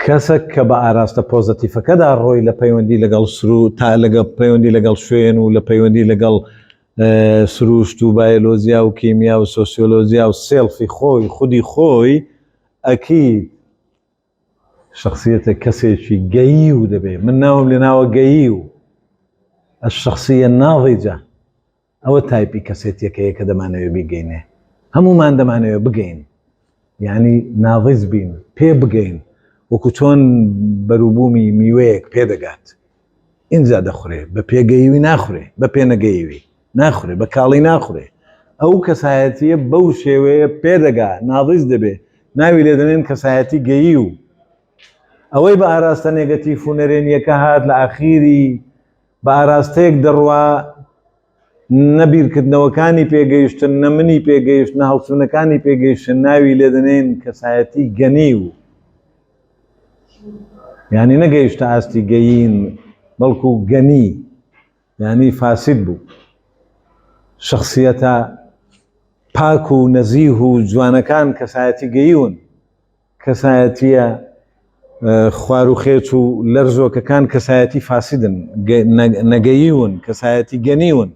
کەسێک کە بە ئاراستە پۆزتیفەکەدا ڕۆی لە پەیوەندی لەگەڵ سرو تا لەگە پەیوەندی لەگەڵ شوێن و لە پەیوەندی لەگەڵ سروشت و بایۆلۆژیا و کیمیا و سۆسیۆلۆژیا و سێڵفی خۆی خودی خۆی ئەکید شخصیەتە کەسێکی گەیی و دەبێ. من ناوم لە ناوە گەیی و الشخصية الناضجة ئەوە تایپی کەسێتیەکەیە کە دەمانەوێت بیگەینێ. هەمومان دەمانەوێت بگەین، یعنی ناضج بین، پێ بگەین، وەکو چۆن بەروبوومی میوەیەک پێدەگات. اینجا دەخورێ، بە پێگەیوی ناخورێ، بە پێنەگەیوی ناخورێ، بە کاڵی ناخورێ. ئەو کەسایەتیە بەو شێوەیە پێدەگا، ناضج دەبێ، ناوی لێ دەنێن کەسایەتی گەیی و ئەوەی بە ئاراستە نێگەتیف و نەرێنیەکە هات لە ئاخیری بە ئاراستەیەک دەڕوا نەبیرکردنەوەکانی پێگەیشتن، نەمنی پێگەیشت، نە هەڵچوونەکانی پێگەیشتن، ناوی لێ دەنێن کەسایەتی گەنی و یعنی نەگەیشتە ئاستی گەیین بەڵکو گەنی، یعنی فاسد بوو. شخصیەتە پاک و نەزیه و جوانەکان کەسایەتی گەیون، کەسایەتیە خوار و خێچ و لەرزۆکەکان کەسایەتی فاسدن، نەگەییون، کەسایەتی گەنیون.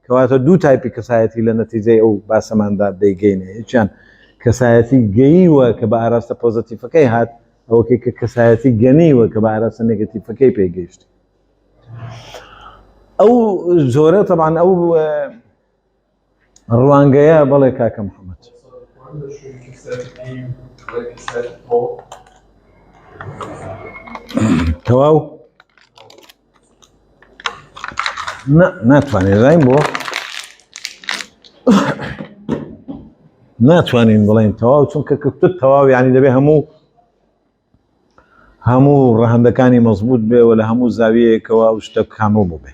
کەواتە دوو تایپی کەسایەتی لە نەتیجەی ئەو باسەماندا دەیگەینێ. هیچیان کەسایەتی گەییوە کە بە ئاراستە پۆزتیفەکەی هات، ئەوەکەی کە کەسایەتی گەنیوە کە بە ئاراستە نێگەتیفەکەی پێگەیشت. ئەو زۆرە طبعاً ئەو ڕوانگەیە بەڵێ کاکە محەممەد. تەواو ناتوانێت ڕایم بۆ ناتوانین بڵێن تەواو، چونکە کەوتت تەواو یعنی دەبێ هەموو ڕەهەندەکانی مەزبوط بێەوە لە هەموو زاویەیەکەوە ئەو شتە کامڵ بوو بێ.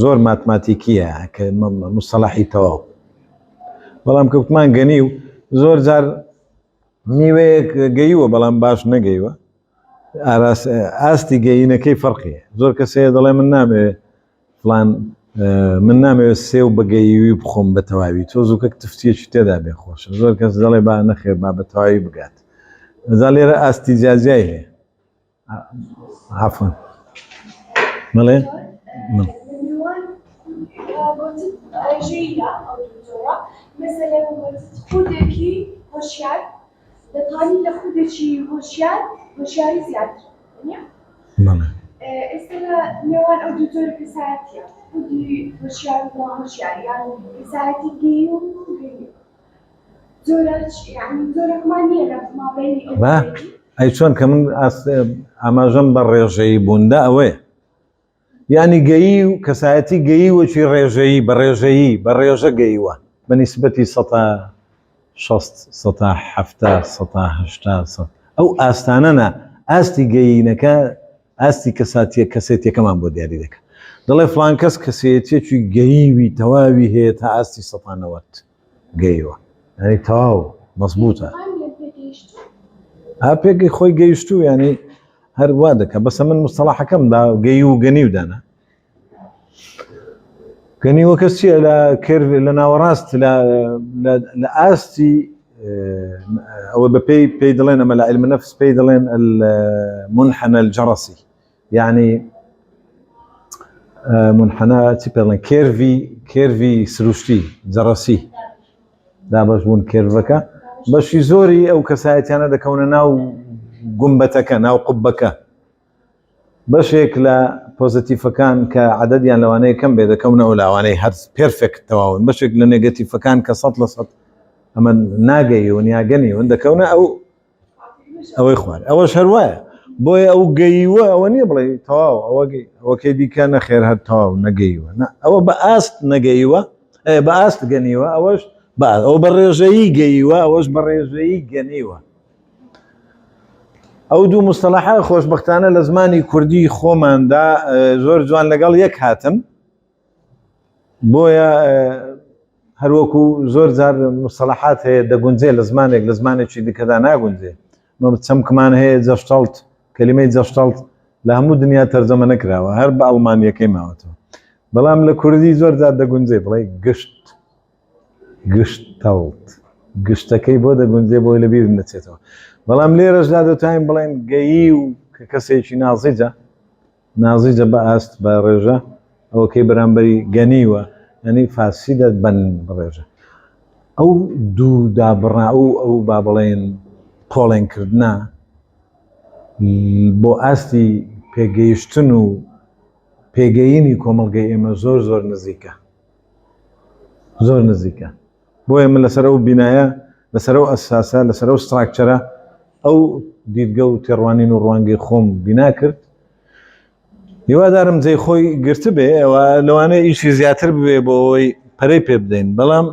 زۆر ماتماتیکیە کە مستەلاحی تەواو، بەڵام کەوتمان گەنی و زۆر جار میوەیەک گەیوە بەڵام باش نەگەیوە. ئاستی گەیینەکەی فەرقیە. زۆر کەسەیە دەڵێ من نامەوێت فڵان من نامەوێت سێو بەگەیوی بخۆم بە تەواوی، تۆ زووکە تفتیەکی تێدا بێ خۆشە. زۆر کەس دەڵێ با نەخێر با بە تەواوی بگات. ئەجا لێرە ئاستی جیاجیای هەیە. عەفوەن مەڵێ من مثلا خودێکی هۆشیار دەتوانین لە خودێکی هۆشیاری زیاتر. ئێستا لە نێوان ئەو دوو جۆرە کەسایەتیە، خودی هۆشیار و ناهۆشیار، یان کەسایەتی گەی و گەیی. زۆرێکمان نییە لە مابەینی ئەو. ئەی چۆن کە من ئاماژەم بە ڕێژەیی بووندا ئەوەیە، یعنی گەیی و کەسایەتی گەیی وەکی ڕێژەیی بە ڕێژەیی بە ڕێژە گەیوە بەنیسبەتی 160 170 180 ئەو ئاستانەنا ئاستی گەیینەکە ئاستی کەسێتیەکەمان بۆ دیاری دەکە. دەڵێ فڵان کەس کەسێتیەکی گەییوی تەواوی هەیە تا ئاستی 190 گەیوە، یعنی تەواو مەزبوطە. پێکی خۆی گەیشتو ینی هەروە دەکە. بەسە من مستەلاحەکەمدا گەی و گەنی و دانا. گەنی وەکەس چییە لە کرد لە ناوەڕاست لە ئاستی ئەوە بە پێی دەڵێن ئەمە لە عیلمە نەفس پێی دەڵێن المنحنى الجەرەسی، یعنی منحنى چی پێ دەڵێن کێروی سروشتی جەرەسی دابەش بوون کێروەکە. بەشی زۆری ئەو کەسایەتیانە دەکەونە ناو گومبەتەکە، ناو قوبەکە. بەشێک لە پۆزتیفەکان کە عەدەدیان لەوانەیە کەم بێ دەکەونەوە لاوانەی هەر پێرفێکت تەواون. بەشێک لە نێگەتیفەکان کە 100% ئەمە ناگەیون یا گەنیون دەکەونە ئەوەی خوارد. ئەوەش هەروایە بۆیە ئەو گەیوە ئەوە نییە بڵێ تەواو ئەوەکەی دیکە نەخێر هەر تەواو نەگەیوە. ئەوە بە ئاست نەگەیوە، بە ئاست گەنیوە، ئەوەش بعد ئەو بەڕێژەیی گەیوە ئەوەش بەڕێژەیی گەنیوە. ئەو دوو مستەلاحە خۆشبەختانە لە زمانی کوردی خۆماندا زۆر جوان لەگەڵ یەک هاتن، بۆیە هەروەکو زۆر جار مستەلاحات هەیە دەگونجێ لە زمانێک لە زمانێکی دیکەدا ناگونجێ. چەمکمان هەیە جەشتەڵت، کەلیمەی جەشتەڵت لە هەموو دنیا تەرجەمە نەکراوە، هەر بە ئەڵمانیەکەی ماوەتەوە، بەڵام لە کوردی زۆر جار دەگونجێ بڵێ گشت، گشتەڵت، گشتەکەی بۆ دەگونجێ بۆی لەبیر نەچێتەوە. بەڵام لێرەشدا دەتوانین بڵێن گەیی و کە کەسێکی نازیجە، نازیجە بە ئاست بە ڕێژە، ئەوەکەی بەرامبەری گەنیوە، ینی فارسی دەبەن بڕێژە. ئەو دوو دابڕا ئەو با بڵێن پۆڵێنکردنا بۆ ئاستی پێگەیشتن و پێگەیینی کۆمەڵگەی ئێمە زۆر زۆر نزیکە، زۆر نزیکە. بۆیە من لەسەر ئەو بینایە، لەسەر ئەو ئەساسە، لەسەر ئەو ستراکچەرە ئەو دیدگە و تێڕوانین و ڕوانگەی خۆم بینا کرد. هیوادارم جێی خۆی گرت بێ، ئەوە لەوانەیە ئیشی زیاتر ببێ بۆ ئەوەی پەرەی پێ بدەین، بەڵام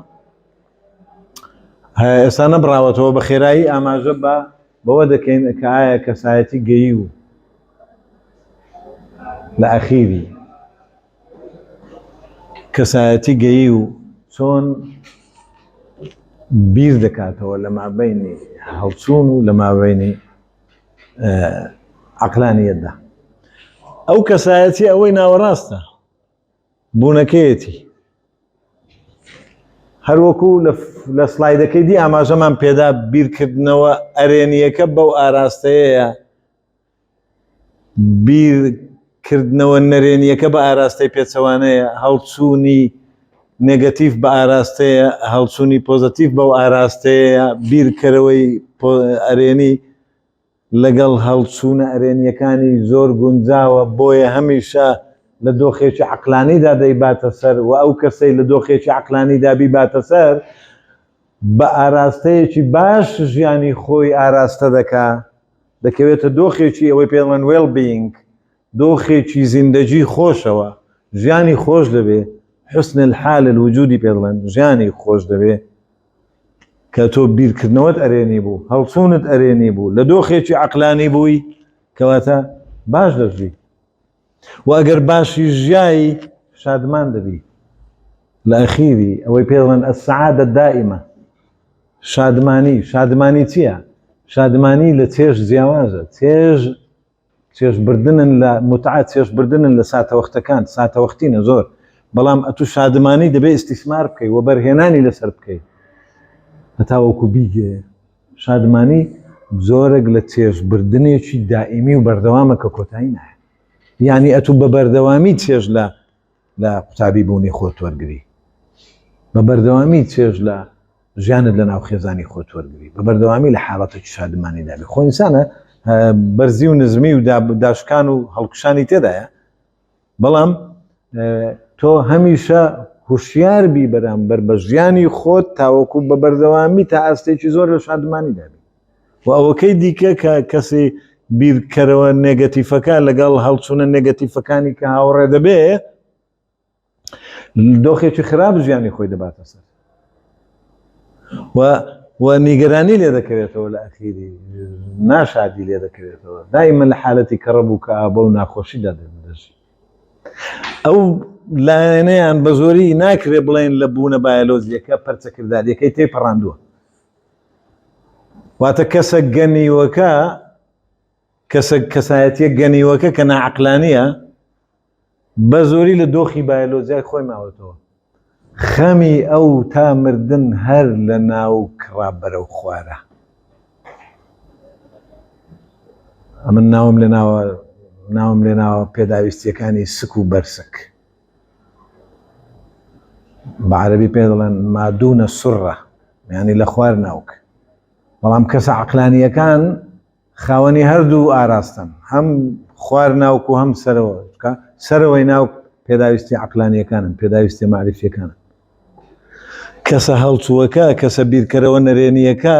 ئێستا نەبراوەتەوە بە خێرایی ئاماژە بەوە دەکەین کە ئایا کەسایەتی گەیی و لە ئەخیری کەسایەتی گەیی و چۆن بیر دەکاتەوە لە مابەینی هەڵچوون و لە مابەینی عەقلانیەتدا. ئەو کەسایەتی ئەوەی ناوەڕاستە بوونەکەیەتی، هەروەکو لە سلایدەکەی دی ئاماژەمان پێدا بیرکردنەوە ئەرێنیەکە بەو ئاراستەیەیە، بیرکردنەوە نەرێنیەکە بە ئاراستەی پێچەوانەیە، هەڵچوونی نێگەتیڤ بە ئاراستەیە، هەڵچوونی پۆزەتیڤ بەو ئاراستەیە، بیرکەرەوەی ئەرێنی لەگەڵ هەڵچوونە ئەرێنیەکانی زۆر گونجاوە، بۆیە هەمیشە لە دۆخێکی عەقلانیدا دەیباتە سەر و ئەو کەسەی لە دۆخێکی عەقلانیدا بیباتە سەر بە ئاراستەیەکی باش ژیانی خۆی ئاراستە دەکەوێتە دۆخێکی ئەوەی پێڵێن وێل بینگ، دۆخێکی زیندەجی خۆشەوە، ژیانی خۆش دەبێ، حسن الحال الوجودی پێڵێن، ژیانی خۆش دەبێ کە تۆ بیرکردنەوەت ئەرێنی بوو، هەڵچوونت ئەرێنی بوو، لە دۆخێکی عەقلانی بووی، کەواتە باش دەژی. و ئەگەر باشی ژیایی شادمان دەبی لە ئەخیری ئەوەی پێڵێن ئەسعادە دائیمە. شادمانی چییە؟ شادمانی لە چێژ جیاوازە، چێژبردنن لە متعە، چێژبردنن لە ساتەوەختەکان، ساتەوەختینە زۆر، بەڵام ئەتو شادمانی دەبێ ئیستیسمار بکەی و بەرهێنانی لەسەر بکەی هەتاوەکو بیگێ. شادمانی زۆرێک لە چێژبردنێکی دائیمی و بەردەوامە کە کۆتایی نایە، یعنی ئەتو بە بەردەوامی چێژ لە قوتابی بوونی خۆت وەرگری، بە بەردەوامی چێژ لە ژیانت لە ناو خێزانی خۆت وەرگری، بە بەردەوامی لە حاڵەتێکی شادمانی دابی. خۆ ئینسانە بەرزی و نزمی و داشکان و هەڵکشانی تێدایە، بەڵام تۆ هەمیشە هوشیار بی بەرامبەر بە ژیانی خۆت تاوەکو بە بەردەوامی تا ئاستێکی زۆر لە شادمانی دابی. و ئەوەکەی دیکە کە کەسی بیرکەرەوە نێگەتیفەکە لەگەڵ هەڵچوونە نێگەتیفەکانی کە هاوڕێ دەبێ، دۆخێکی خراپ ژیانی خۆی دەباتە سەر و نیگەرانی لێ دەکەوێتەوە لە ئەخیری، ناشادی لێ دەکەوێتەوە، دائیمەن لە حالەتی کەڕەبوو کە ئابە و ناخۆشیدا دەژی. ئەو لایەنەیان بە زۆری ناکرێ بڵێن لە بوونە بایۆلۆجیەکە پەرچەکرداریەکەی تێپەڕاندووە. واتە کەسە گەنیوەکە، کەسایەتیە گەنیوەکە کە ناعەقلانیە بە زۆری لە دۆخی بایۆلۆجیای خۆی ماوەتەوە، خەمی ئەو تا مردن هەر لە ناو کڕابەرە و خوارە. ئەمن ناوم لێ ناوە پێداویستیەکانی سک و بەرسک، بە عەرەبی پێ دەڵێن مادونە سوڕە، یعنی لە خوار ناوک. بەڵام کەسە عەقلانیەکان خاوەنی هەردوو ئاراستن، هەم خوار ناوک و هەم سەرەوەی ناوک پێداویستی عەقلانیەکانن، پێداویستی معرفیەکانن. کەسە هەڵچووەکە، کەسە بیرکەرەوە نەرێنیەکە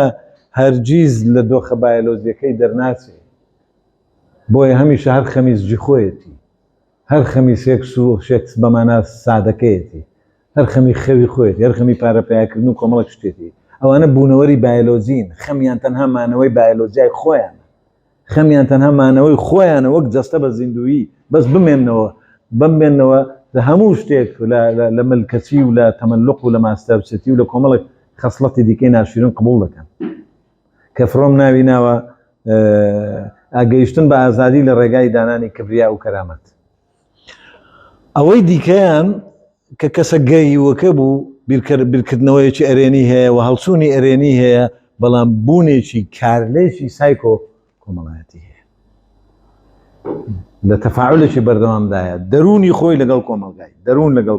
هەرگیز لە دۆخە بایۆلۆجیەکەی دەرناچێ، بۆیە هەمیشە هەر خەمیس جیخۆیەتی، هەر خەمیسێک شێکس بەمانە سادەکەیەتی، هەر خەمی خەوی خۆیت هەر خەمی پارەپیاکردن و کۆمەڵک شتێتی ئەوانە بوونەوەری بایۆلۆژین خەمیان تەنها مانەوەی بایۆلۆژیای خۆیان خەمیان تەنها مانەوەی خۆیانە وەک جەستە بە زیندویی بەس بمێنەوە لە هەموو شتێک لە ملکەچی و لە تەمەلق و لە ماستەرچەتی و لە کۆمەڵک خەسڵەتی دیکەی ناشرین قبول دەکەن کە فرۆم ناوی ناوە ئاگەیشتن بە ئازادی لە ڕێگای دانانی کبریا و کەرامەت ئەوەی دیکەیان کە کەسە گەیوەکە بوو بیرکردنەوەیەکی ئەرێنی هەیە و هەڵسوونی ئەرێنی هەیە بەڵام بوونێکی کارلێکی سایکۆ کۆمەڵایەتی هەیە لە تەفاعلێکی بەردەوامدایە دەرونی خۆی لەگەڵ کۆمەلگای دەرون لەگەڵ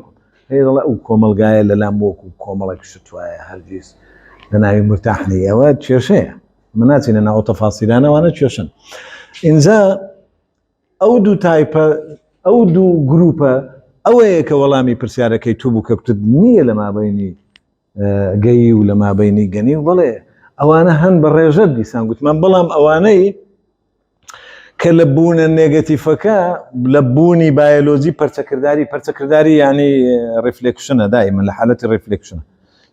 هەیە دەڵێ ئەو کۆمەلگایە لەلام وەکو کۆمەڵێک شتوایە هەرگیز لە ناوی مرتاحنی ئەوە کێشەیە من ناچینە ناو تەفاسیلانەوانە کێشن ئینجا ئەو دوو تایپە ئەو دوو گروپە ئەوەیە کە وەڵامی پرسیارەکەی تو بوو کەوتت نییە لە مابینی گەی و لە مابینی گەنی و بڵێ ئەوانە هەن بە ڕێژەر دیسان گوتمان بەڵام ئەوانەی کە لە بوونە نێگەتیفەکە لە بوونی بایۆلۆژی پەرچەکردداری ینی ڕفلێکشنە دائیمە لە حالەتی ڕفلێکشنە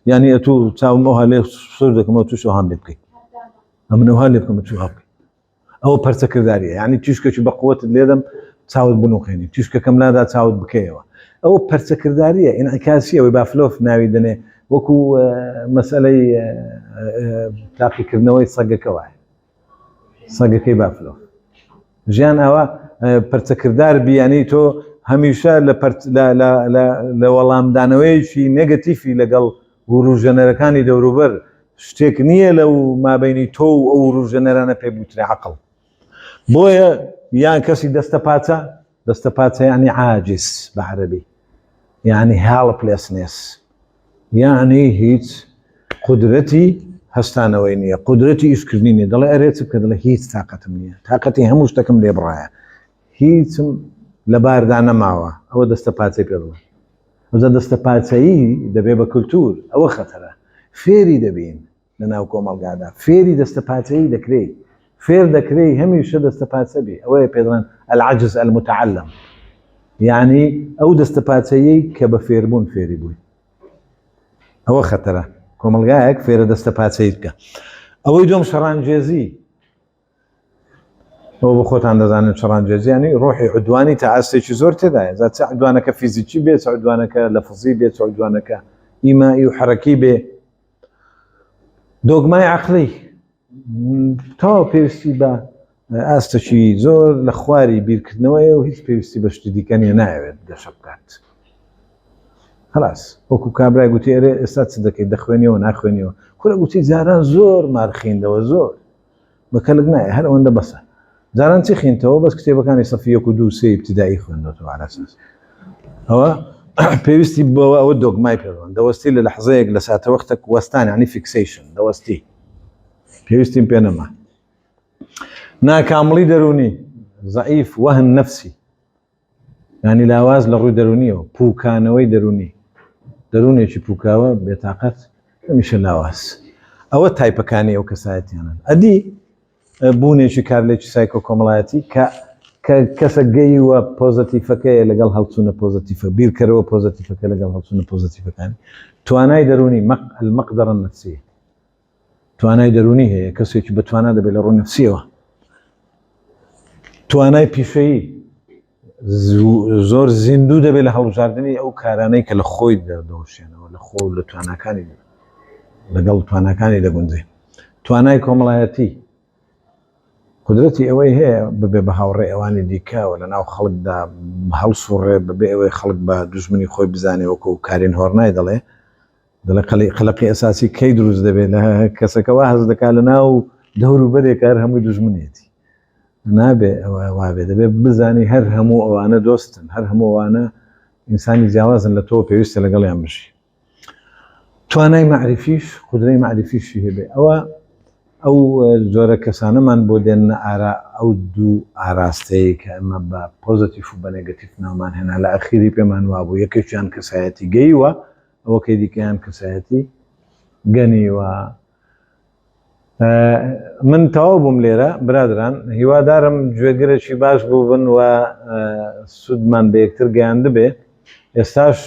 یعنی ئەتوو چاومەوە لێ سۆر دەکەمەوە توش هەم لێ بکەیت ئەمنەوە لێ بکەمە تو هەڵ ئەوە پەرچەکردداریە ینی تیشکێکی بەقوتت لێدەم چاوت بنوخێنی تیشکەکەم لادا چاوت بکەیەوە ئەوە پەرچەکردداریە ئینعکاسی ئەوەی بافلۆف ناوی دەنێ وەکو مەسئلەی تاقیکردنەوەی سەگەکەوە سەگەکەی بافلۆف ژیان ئەوە پەرچەکرددار بیانی تۆ هەمیشە لە وەڵامدانەوەیشی نێگەتیفی لەگەڵ ڕوژەنەرەکانی دەوروبەر شتێک نییە لەو مابینی تۆ و ئەو ڕوژەنەرانە پێ بوترێ عەقڵ بۆیە یان کەسی دەستە پاچە ینی عاجز بە عەرەبی یعنی helplessness یعنی هیچ قدرەتی هەستانەوەی نییە قدرەتی ئیشکردنی نیە دەڵێ ئەرێ چ بکە دەڵێ هیچ تااقەتم نییە تااقەتی هەموو شتەکەم لێ بڕایە هیچم لە باردا نەماوە ئەوە دەستە پاچەی پێ بڵێ ئەوجا دەستە پاچەیی دەبێ بە کولتور ئەوە خەتەرە فێری دەبین لە ناو کۆمەڵگادا فێری دەستە پاچەیی دەکرێت فێر دەکرێت هەمیشە دەستە پاچە بێ ئەوەیە پێ دەڵێن العجز المتعلم یعنی ئەو دەستە پاچەیی کە بە فێربوون فێری بووی ئەوە خەتەرە کۆمەلگایەک فێرە دەستە پاچەی بکە ئەوەی دوم شەڕانگێزی ئەوە بە خۆتان دەزانن شەڕانگێزی ینی ڕۆحی عودوانی تا ئاستێکی زۆر تێدایە زات چ عودوانەکە فیزیکی بێت چ عودوانەکە لەفزی بێت چ عودوانەکە ئیمایی و حرەکی بێ دۆگمای عەقلی تاوا پێویستی بە ئاستەکی زۆر لە خواری بیرکردنەوەیە و هیچ پێویستی بە شتی دیکەنیە ناوێت دەشە بکات خلاص وەکو کابرای گوتی ئێرێ ئێستا چ دەکەیت دەخوێنیەوە ناخوێنیەوە کورە گوتی جاران زۆر مارخیندەوە زۆر بەکەلک نایە هەر ئەوەندە بەسە جاران چی خینتەوە بەس کتێبەکانی سەفی 1 و 2 3 ابتدایی خوێندەوە على اساس ئەوە پێویستی بەوە ئەوە دۆگمای پێڕۆن دەوەستی لە لەحزەیەک لە ساتە وەختێک وەستان ینی فیکسیشن دەوەستی پێویستیم پێ نەما ناکامڵی دەرونی ضعیف وهن نفسی ینی لاواز لە ڕووی دەرونیەوە پووکانەوەی دەرونێکی پووکاوە بێتاقەت هەمیشە لاواز ئەوە تایپەکانی ئەو کەسایەتیانن ئەدی بوونێکی کارلێکی سایکۆ کۆمەڵایەتی کە کەسە گەیوە پۆزتیفەکەیە لەگەڵ هەڵچوونە پۆزتیفە بیرکەرەوە پۆزتیفەکە لەگەڵ هەڵچوونە پۆزتیفەکانی توانای دەرونی المەقدەڕ النەفسی توانای دەرونی هەیە کەسێکی بەتوانە دەبێت لە ڕووی نەفسیەوە توانای پیشەیی زۆر زیندوو دەبێت لە هەڵبژاردننی ئەو کارانەی کە لە خۆی دەدۆشێنەوە لە خۆ لە توانەکانی لەگەڵ توانەکانی دەگونجێ توانای کۆمەڵایەتی قدرەتی ئەوەی هەیە ببێ بە هاوڕێ ئەوانی دیکەوە لە ناو خەڵکدا هەڵسوڕێ بەبێ ئەوەی خەڵک بە دوژمنی خۆی بزانێ وەکو کارین هۆرنای دەڵێ قەلەقی ئەساسی کەی دروست دەبێت لە کەسەکەەوە هەز دەکات لە ناو دەور و بەرێک هەر هەمووی دوژمنێتی نابێ ئەوە وابێ دەبێت بزانی هەر هەموو ئەوانە دۆستن هەر هەموو ئەوانە ئینسانی جیاوازن لە تۆ پێویستە لەگەڵیان بشی توانای معرفیش قدرەی معرفیشی هەبێ ئەو زۆرە کەسانەمان بۆ دێنە ئەو دوو ئاراستەیە کە ئەمە بە پۆزتیف و بە نێگەتیف ناومان هێنا لە ئەخیری پێمان وابوو یەکێکیان کەسایەتی گەیوە ئەوەکەی دیکەیان کەسایەتی گەنیوە من تەواو بووم لێرە برادران هیوادارم گوێگرێکی باش بوو بن و سوودمان بە یەکتر گەیاندبێ ئێستاش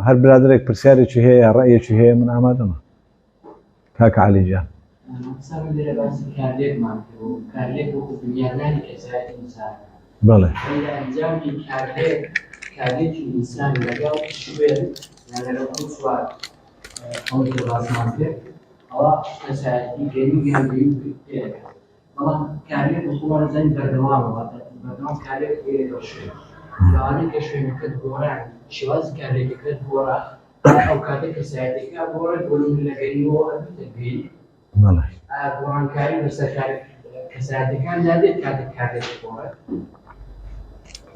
هەر برادێک پرسیارێکی هەیە ڕأیەکی هەیە من ئامادەمە کاک عەلیجان. مثلا لێرە باسی کارلێکمان کرد و کارلێک وەکو بنیانانی کەسایەتی ئینسان. بەڵێ. لە ئەنجامی کارلێکی ئینسان لەگەڵ شوێن یان لەگەڵ ئەو چوار ئەوەی کە باسمان کرد ئەوە کەسایەتی گەیان پێدەکات. بەڵام کارلێک وەکو وەرزەنی بەردەوامە بەردەوام کارلێک پێدەوە شوێن. لەوانەیە کە شوێنەکەت گۆڕان شێوازی کارلێکەکەت گۆڕا ئەو کاتێک کەسایەتیەکە گۆڕێت بۆ لەگەریەوە هەبێتە گەی. بەڵێ. گۆڕانکاری لەسەر کەسایەتەکان دادێت کاتێک کارلێک گۆڕێت.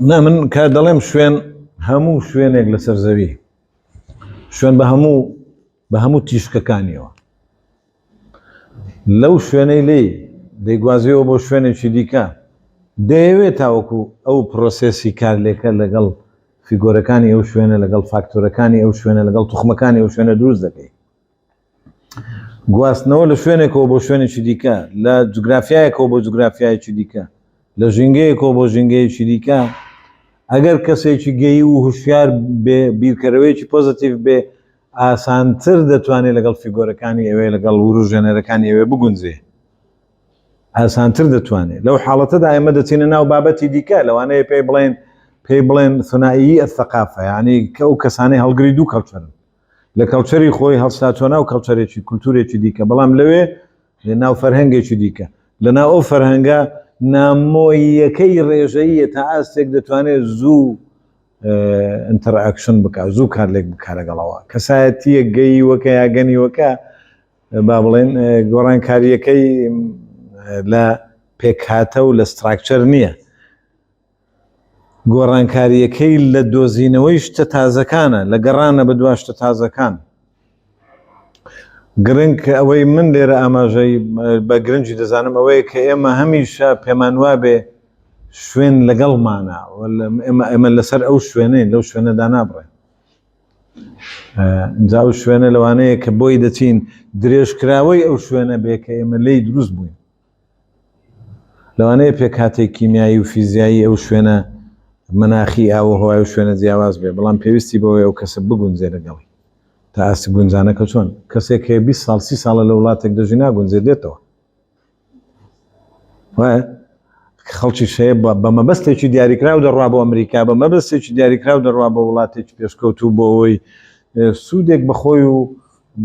نا من کار دەڵێم شوێن هەموو شوێنێک لەسەر زەوی شوێن بە هەموو تیشکەکانیەوە لەو شوێنەی لێ دەیگوازیەوە بۆ شوێنێکی دیکە دەیەوێت تاوەکو ئەو پرۆسێسی کارلێکە لەگەڵ فیگۆرەکانی ئەو شوێنە لەگەڵ فاکتۆرەکانی ئەو شوێنە لەگەڵ توخمەکانی ئەو شوێنە دروست دەکەی گواستنەوە لە شوێنێکەوە بۆ شوێنێکی دیکە لە جوگرافیایەکەوە بۆ جوگرافیایەکی دیکە لە ژینگەیەکەوە بۆ ژینگەیەکی دیکە ئەگەر کەسێکی گەی و هوشیار بێ بیرکەرەوەیکی پۆزتیڤ بێ ئاسانتر دەتوانێت لەگەڵ فیگۆرەکانی ئەوێ لەگەڵ وروژێنەرەکانی ئەوێ بگونجێ ئاسانتر دەتوانێت لەو حاڵەتەدا ئێمە دەچینە ناو بابەتی دیکە لەوانەیە پێی بڵێن ثنائیی الثقافە یعنی کە ئەو کەسانەی هەڵگری دوو کەڵچەرن لە کەڵچەری خۆی هەڵساتۆ ناو کەڵچەرێکی کولتورێکی دیکە بەڵام لەوێ لە ناو فەرهەنگێکی دیکە لەناو ئەو فەرهەنگە نامۆیەکەی ڕێژەیە تا ئاستێک دەتوانێت زوو ئینتەرئەکشن بکات زوو کارلێک بکات لەگەڵەوە کەسایەتیە گەی وەکە یا گەنی وەکە با بڵێن گۆڕانکاریەکەی لە پێکهاتە و لە ستراکچەر نییە گۆڕانکاریەکەی لە دۆزینەوەی شتە تازەکانە لە گەڕانە بە دوا شتە تازەکان گرنگ ئەوەی من لێرە ئاماژەی بە گرنگی دەزانم ئەوەیە کە ئێمە هەمیشە پێمان وابێ شوێن لەگەڵمانە ئێمە لەسەر ئەو شوێنەین لەو شوێنەدا نابڕێن جا ئەو شوێنە لەوانەیە کە بۆی دەچین درێژکراوەی ئەو شوێنە بێ کە ئێمە لی دروست بووین لەوانەیە پێکهاتێک کیمیایی و فیزیایی ئەو شوێنە مناخی ئاوە هەوای ئەو شوێنە جیاواز بێ بەڵام پێویستی بەوەی ئەو کەسە بگونجێ لەگەڵی تا ئاستی گونجانەکە چۆن کەسێک کە 20 ساڵ 30 ساڵە لە وڵاتێک دەژی ناگونجێ دێتەوە وایە خەڵکی شەیە بە مەبەستێکی دیاریکراو دەڕوا بۆ ئەمریکا بە مەبەستێکی دیاریکراو دەڕوا بە وڵاتێکی پێشکەوتوو بۆ ئەوەی سوودێک بەخۆی و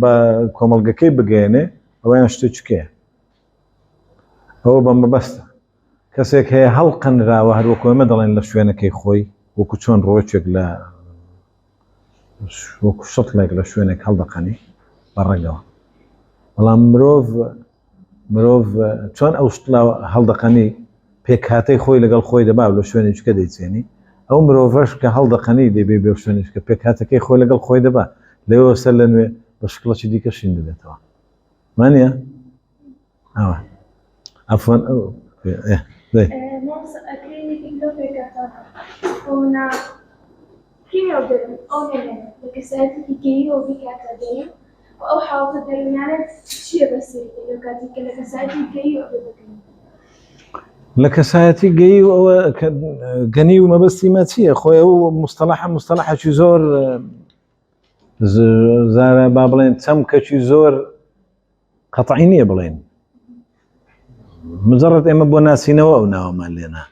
بە کۆمەڵگەکەی بگەێنێ ئەویان شتێکیکەیە ئەوە بە مەبەستە کەسێک هەیە هەڵقەنراوە هەروەکو ئێمە دەڵێن لە شوێنەکەی خۆی وەکو چۆن ڕۆچێک لە وەکو شەتڵێک لە شوێنێک هەڵدەقەنی بەڕێگەوە بەڵام مرۆڤ چۆن ئەو شتڵ هەڵدەقەنی پێکهاتەی خۆی لەگەڵ خۆی دەبا لە شوێنێککە دەیچێنی ئەو مرۆڤەش کە هەڵدەقەنی دەبێ بێ شوێنێککە پێکهاتەکەی خۆی لەگەڵ خۆی دەبا لەوە سەر لە نوێ بە شکڵەکی دیکە شین دەبێتەوە مانیە ئەوە عفوان Nossa, a clínica biblioteca una كيمياء أو نعمة لكسات كيكي وبيكاتا دين أو حاولت دريانا شيء بس لكاتي لكسات كيكي أو بيكاتا لكساتي جي وجني وما بس ما تيه خويا هو مصطلح شي زور زار بابلين تم كشي زور قطعينية بلين مجرد اما بو ناسي نوا مالينا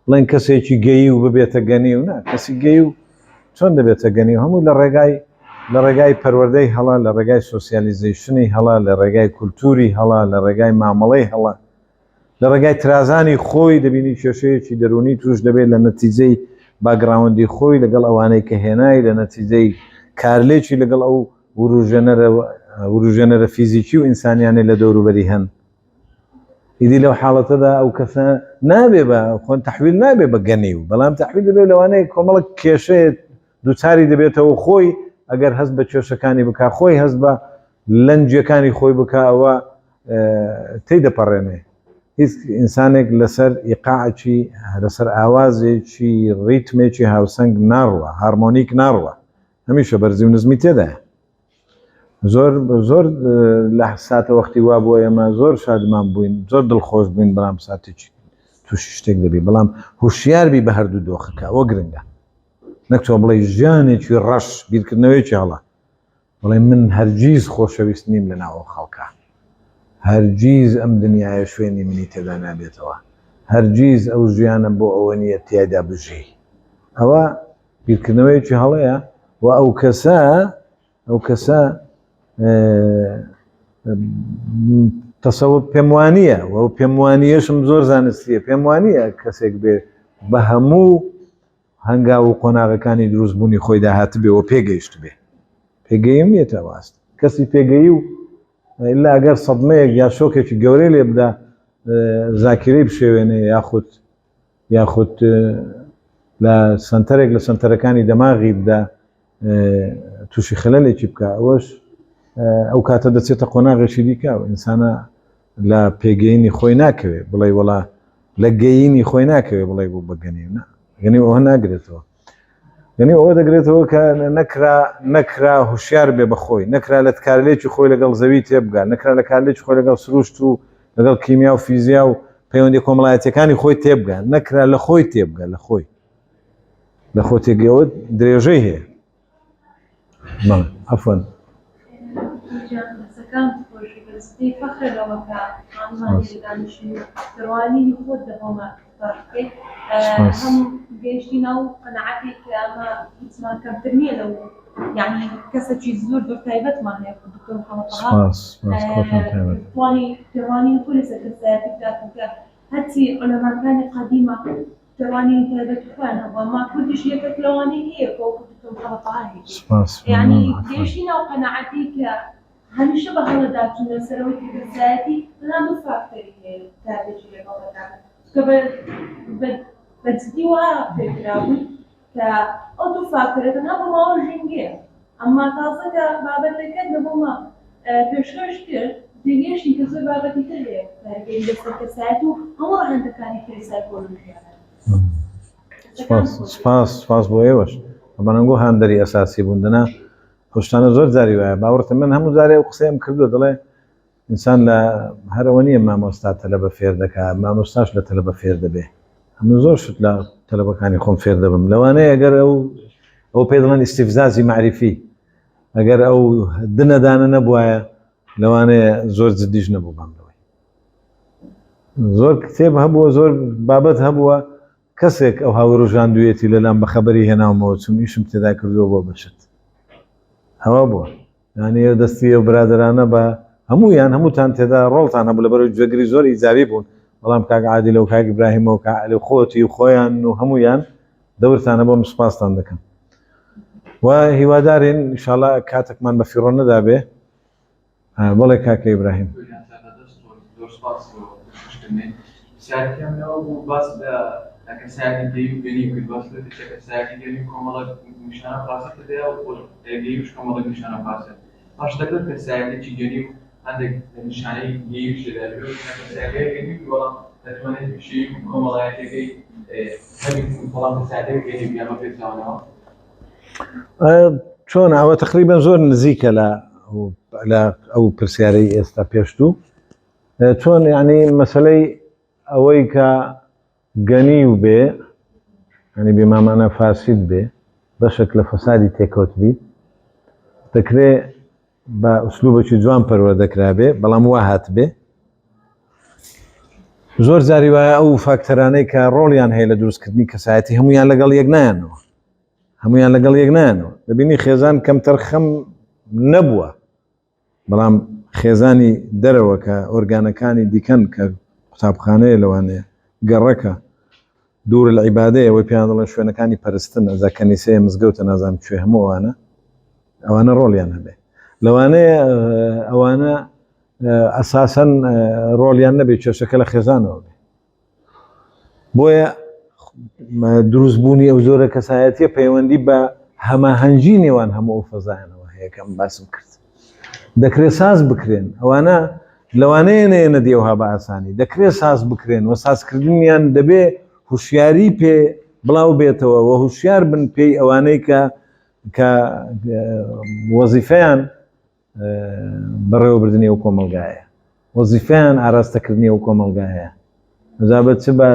لين كسي جي وببيت جني ونا كسي جي چۆن دەبێتە گەنی هەموو لە ڕێگای پەروەردەی هەڵا لە ڕێگای سۆسیالیزیشنی هەڵا لە ڕێگای کولتوری هەڵا لە ڕێگای مامەڵەی هەڵا لە ڕێگای ترازانی خۆی دەبینی کێشەیەکی دەرونی توش دەبێت لە نەتیجەی باگراوندی خۆی لەگەڵ ئەوانەی کە هێنای لە نەتیجەی کارلێکی لەگەڵ ئەو وروژێنەرە فیزیکی و ئینسانیانێ لە دەوروبەری هەن ئیدی لەو حاڵەتەدا ئەو کەسە نابێ بە خۆن تەحویل نابێ بە گەنی و بەڵام تەحویل دەبێت لەوانەیە کۆمەڵک کێشەیە دووچاری دەبێتەوە خۆی ئەگەر هەست بە کێشەکانی بک خۆی هەست بە لەنجەکانی خۆی بک ئەوە تێی دەپەڕێنێ هیچ ئینسانێک لەسەر ئیقاعکی لەسەر ئاوازێکی ڕیتمێکی هاوسەنگ ناڕوە هارمۆنیک ناڕوە هەمیشە بەرزی و نزمی تێدایە زۆر لە ساتە وەختی وا بووە ئێمە زۆر شادمان بووین زۆر دڵخۆش بووین بەڵام ساتێکی تووشی شتێک دەبی بەڵام هوشیاربی بە هەردوو دۆخەکە ئەوە گرنگە نەکتۆ بڵێ ژیانێکی ڕەش بیرکردنەوەیکی هەڵە بڵێ من هەرگیز خۆشەویست نیم لە ناو خەڵکە، هەرگیز ئەم دنیاە شوێنی منی تێدا نابێتەوە، هەرگیز ئەو ژیانە بۆ ئەوە نییە تیادا بژی. ئەوە بیرکردنەوەیکی هەڵەیە و ئەو کەسە تەسەوە پێم وانییە و پێم وانیەشم زۆر زانستیە، پێم وانییە کەسێک بێ بە هەموو هەنگاو و قۆناغەکانی دروستبوونی خۆی داهات بێ و پێگەیشت بێ. پێگەیم نیەتە واست کەسی پێگەی و ئللا ئەگەر سەدمەیەک یا شۆکێکی گەورەی لێ بدا زاکرەی بشێوێنێ یاخود لە سنتەرێک لە سنتەرەکانی دەماغی بدا تووشی خەلەلێکی بکە، ئەوەش ئەو کاتە دەچێتە قۆناغێکی دیکە و ئینسانە لە پێگەینی خۆی ناکەوێ بڵێ وڵا لە گەیینی خۆی ناکەوێ بڵێ بوو بەگەنی نا گەنی ئەوە ناگرێتەوە. گەنی ئەوە دەگرێتەوە کە نەکرا هوشیار بێ بەخۆی، نەکرا لە کارلێکی خۆی لەگەڵ زەوی تێبگا، نەکرا لە کارلێکی خۆی لەگەڵ سروشت و لەگەڵ کیمیا و فیزیا و پەیوەندی کۆمەڵایەتیەکانی خۆی تێبگا، نەکرا لە خۆی تێبگا، لە خۆ تێگەیەوە درێژەی هەیە. عەفوەن دەستەکان خۆشی بەستەی فەخرەوە کە ئەمانی دانیشتنی دەڕوانینی خۆت دەبۆمە بەڕکەیت هەم گەیشتی ناو قەنەعەتی کە ئەمە هیچمان کەمتر نییە لەو یعنی کەسێکی زۆر تایبەتمان هەیە دکتۆر محەممەد توانی دەڕوانینی خۆی لەسەر کەسایەتی بداتن کە هەرچی عولەماکانی قەدیمە دەڕوانینی تایبەتی خۆیان هەبووە، ئەما کوردیش یەکێک لەوانەی هەیە کە وەکو دکتۆر محەممەد هەیە يعني گەیشتی ناو قەنەعەتی کە هەمیشە بە هەڵەداچوون لەسەرەوەی کردەسایەتی لەنا دوو فاکتەری هەیە تایبەتی لەگەڵ دەکات کە بەجددی وا پێکرابوون کە ئەو دوو فاکتەرەکە نەبوومەوە ژینگەیە، ئەمما تازە کە بابەتەکەت لەبوومە پێشکەش کرد دەگەیشتی کە زۆر بابەتی تر هەیە کارگەری لەسەر کەسایەتی و هەموو ڕەهەندەکانی تری سایکۆلۆژیانە. سپاس بۆ ئێوەش ئەمانەنگۆ هاندەری ئەساسی بووندنە خۆشتانە زۆر جاری وایە باوەڕتە من هەموو جارێ و قسەیم کردو دەڵێ ئینسان لە هەرەوە نییە مامۆستا تەلەبە فێر دەکات، مامۆستاش لە تەلەبە فێر دەبێ. هەموو زۆر شت لە تەلەبەکانی خۆم فێر دەبم لەوانەیە ئەگەر ئەو پێ دەڵێن ئیستیفزازی معریفی ئەگەر ئەو دنەدانە نەبوایە لەوانەیە زۆر جددیش نەبوو بامەوەی زۆر کتێب هەبووە زۆر بابەت هەبووە کەسێک ئەو هاوڕژاندوێتی لەلام بە خەبەری هێناومەوە چون ئیشم تێدا کردووە بۆ بەشت ئەوە بووە یعنی دەستی ئەو برادرانە بە هەمووتان تێدا ڕۆڵتان هەبوو لەبەرەوەی جوێگری زۆر ئیجابی بوون بەڵام کاک عادیلە و کاک ئیبراهیمەوە کاک خۆتی و خۆیان و هەموویان دەورتانە بۆ سوپاستان دەکەم و هیوادارین ئینشاڵڵا کاتێکمان بە فیڕۆ نەدابێ. بەڵێ کاکە ئیبراهیم کەسایەتی گەی و گەنی کرد باس لە کەسایەتی گەنی و کۆمەڵە نیشانە پاسە دەیە و گەیوش کۆمەڵە نیشانە پاسە پاش دەکرد کەسایەتێکی گەنی و هەندێک نیشانەی گەیوش دەدەبێت کەسایەتی گەنی بەڵام دەتوانێت بشی کۆمەڵایەتەکەی هەمی بەڵام کەسایەتی گەنی بیامە پێچوانەوە چۆن ئەوە تقریبا زۆر نزیکە لە ئەو پرسیارەی ئێستا پێشتوو چۆن یعنی مەسەلەی ئەوەی کە گەنی و بێ ینی بێمامانە فاسید بێ بەشێک لە فەسادی تێکەوت بیت دەکرێت بە ئوسلوبێکی جوان پەروە دەکرابێ بەڵام وا هات بێ زۆر جاری وایە ئەو فاکتەرانەی کە ڕۆڵیان هەیە لە دروستکردنی کەسایەتی هەمویان لەگەڵ یەک نایەنەوە دەبینی خێزان کەم تەرخەم نەبووە بەڵام خێزانی دەرەوە کە ئۆرگانەکانی دیکەن کە قوتابخانەیە لەوانەیە گەڕەکە دوور لە عیبادەیە ئەوەی پێیان دەڵێن شوێنەکانی پەرستن ئەزا کەنیسەیە مزگەوتە نازانم کوێ ئەوانە ڕۆڵیان هەبێ لەوانەیە ئەوانە ئەساسەن ڕۆڵیان نەبێت کێشەکە لە خێزانەوە بێ بۆیە دروستبوونی ئەو زۆرە کەسایەتیە پەیوەندی بە هەماهەنگی نێوان هەموو ئەو فەزایانەوە هەیە کەم باسم کرد دەکرێت ساز بکرێن ئەوانە لەوانەیە نێنە دێوها بە ئاسانی دەکرێت ساز بکرێن و سازکردنیان دەبێ هوشیاری پێ بڵاو بێتەوە و هوشیار بن پێی ئەوانەی کە وەزیفەیان بەڕێوەبردننی و کۆمەلگایە وەزیفەیان ئاراستەکردنی و کۆمەلگایە نزابەت چ بە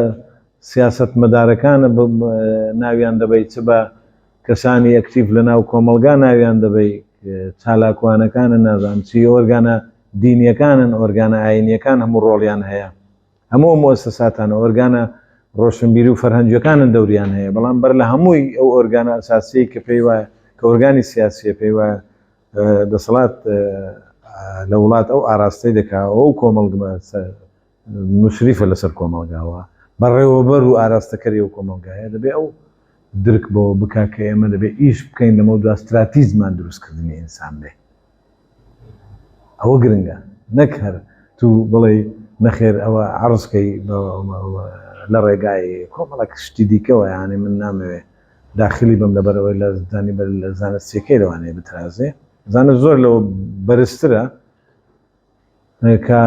سیاست مەدارەکانە ناویان دەبێت چ بە کەسانی ئەکتیڤ لە ناو کۆمەلگا ناویان دەبەی چالاکوانەکانە نازان چی ئۆرگانە دینیەکانن ئۆرگانە ئاینیەکان هەموو ڕۆڵیان هەیە هەموو مؤسساتانە ئۆرگانە ڕۆشنبیری و فەرهەنگیەکانن دەوریان هەیە بەڵام بەر لە هەمووی ئەو ئۆرگانە ئەساسی کە پێی وایە کە ئۆرگانی سیاسیە پێی وایە دەسەڵات لە وڵات ئەو ئاراستەی دەکا ئەو کۆمەڵگە مشریفە لەسەر کۆمەڵگاوە بەڕێوەبەر و ئاراستەکەری ئەو کۆمەڵگایە دەبێت ئەو درک بۆ بکا کە ئێمە دەبێت ئیش بکەین لەمە دو استراتیزمان دروستکردنی ئینسان بێ ئەوە گرنگە نەک هەر تو بڵێ نەخێر ئەوە عەرزکەی لە ڕێگای کۆمەڵک شتی دیکەوە یانی من نامەوێ داخلی بم لەبەرەوەی لە زانی بەر لە زانستیەکەی لەوانەیە بترازێ زانست زۆر لەوە بەرزترە کە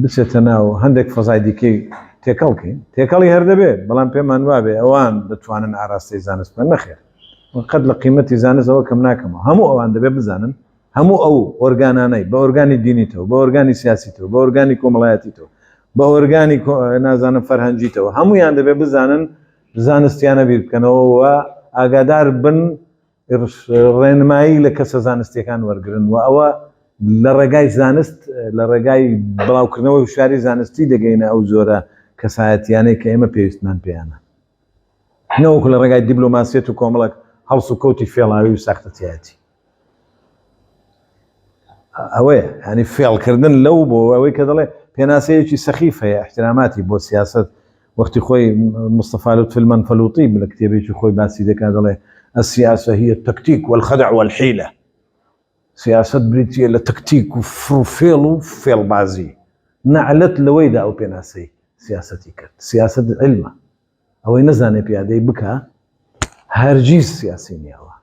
بچێتە ناو هەندێک فەزای دیکەی تێکەڵکەین تێکەڵی هەر دەبێت بەڵام پێمان وابێ ئەوان دەتوانن ئاراستەی زانست بە نەخێر قەت لە قیمەتی زانستەوە کەم ناکەمەوە هەموو ئەوان دەبێت بزانن هەموو ئەو ئۆرگانانەی بە ئۆرگانی دینیتەوە بە ئۆرگانی سیاسیتەوە بە ئۆرگانی کۆمەڵایەتیتەوە بە ئۆرگانی نازانم فەرهەنگیتەوە هەمویان دەبێت بزانن زانستیانە بیر بکەنەوە ئاگادار بن ڕێنمایی لە کەسە زانستیەکان وەرگن و ئەوە لە ڕێگای زانست لە ڕێگای بڵاوکردنەوەی هوشیاری زانستی دەگەینە ئەو زۆرە کەسایەتیانەی کە ئێمە پێویستمان پێیانە نەوەکو لە ڕێگای دیبلۆماسیەت و کۆمەڵک هەڵس و کەوتی فێڵاوی و ساختەتیایەتی ئەوەیە ینی فێڵکردن لەو بۆ ئەوەی کە دەڵێ پێناسەیەکی سەخیف هەیە احتراماتی بۆ سیاست وەختی خۆی مصطفى لطفی المنفلوطی لە کتێبێکی خۆی باسی دەکات دەڵێ السياسة هي التكتيك والخدع والحيلة سياسة بريتية لتكتيك وفيل وفيل بازي نعلت لويدا أو بيناسي سياستي كرت سياسة علمة أو نزاني بيادي بكا هرجيز سياسي نياوة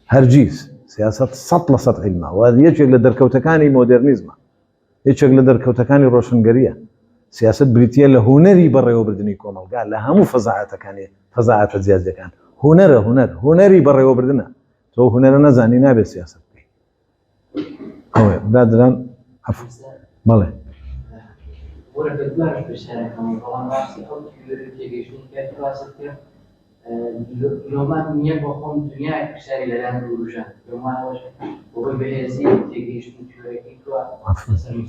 هرجيز سياسة سطلسة علمة وهذا يجي لدركوتكاني مودرنيزما يجي لدركوتكاني روشنجرية سياسة بريتية لهنري برا وبردني كومال قال لها مو فزاعتكاني فزاعت زيادة كان هنري برا وبردنا تو هنر نزاني نابي سياسة هو دادران عفوا بله ورد الدماغ بشهر كمان طبعا راسي أو تيجيشون كيف راسك لو ما نيجي بخون دنيا كشري لنا الوجه لو ما وجه هو بيزي تيجيشون كيف مثلا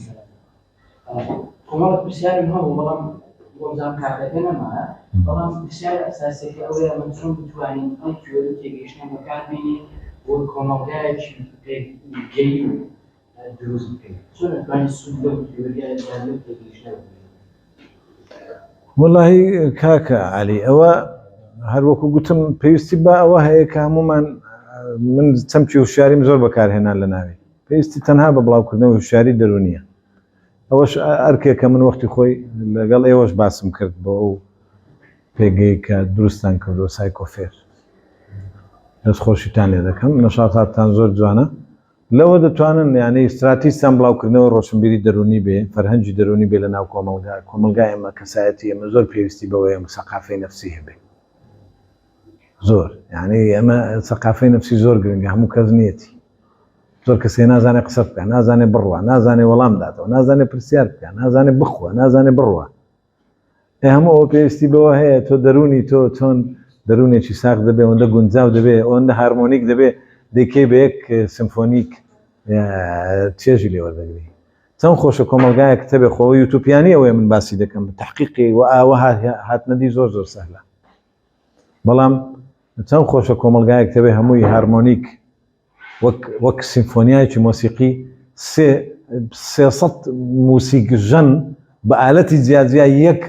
كمان بشهر ما هو والله وزام كعبتنا معه والله بشهر أساسي في أول من شون بتواني أو كيف تيجيشون مكاني والكمان جاي جاي دروس كذا شو نتمنى السودان تقولي أنا والله كاكا علي أو هر وكو قلتم بيستي با أو هي كهموما من تمشي وشاري مزور بكار هنا لناوي بيستي تنها ببلاو كردنا وشاري درونية أوش أركي كمن وقت خوي قال أيوش باسم كرد بو بيجي كدروستان كردو سايكوفير بس خوشي تاني هذا كم نشاطات تنزور جوانا لو دەتوانن یعنی استراتیستان بڵاوکردنەوە ڕۆشنبیری دەرونی بێ فەرهەنگی دەرونی بێ لە ناو کۆمەلگای ئێمە کەسایەتی ئێمە زۆر پێویستی بەوەی ئەمە سەقافەی نەفسی هەبێ زۆر یعنی ئەمە سەقافەی نەفسی زۆر گرنگە هەموو کەس نیەتی زۆر کەسێ نازانێ قسە بکە نازانێ بڕوە نازانێ وەڵام داتەوە نازانێ پرسیار بکە نازانێ بخوە نازانێ بڕوە هەموو ئەوە پێویستی بەوە هەیە تۆ دەرونی تۆ چۆن دەرونێکی ساغ دەبێ ئەوەندە گونجاو دەبێ ئەوەندە هارمۆنیک دەبێ دەیکەی بە یەک سیمفۆنیک چێژی لێ وەردەگری چەند خۆشە کۆمەلگایە کتێبێ خۆ یوتوپیانی ئەوەیە من باسی دەکەم تحقیقی و ئاوە هاتنەدی زۆر زۆر سەهلە بەڵام چەند خۆشە کۆمەلگایە کتێبێ هەمووی هارمۆنیک وەک سیمفۆنیایکی مۆسیقی 300 موسیقژەن بە ئالەتی جیاجیا یەک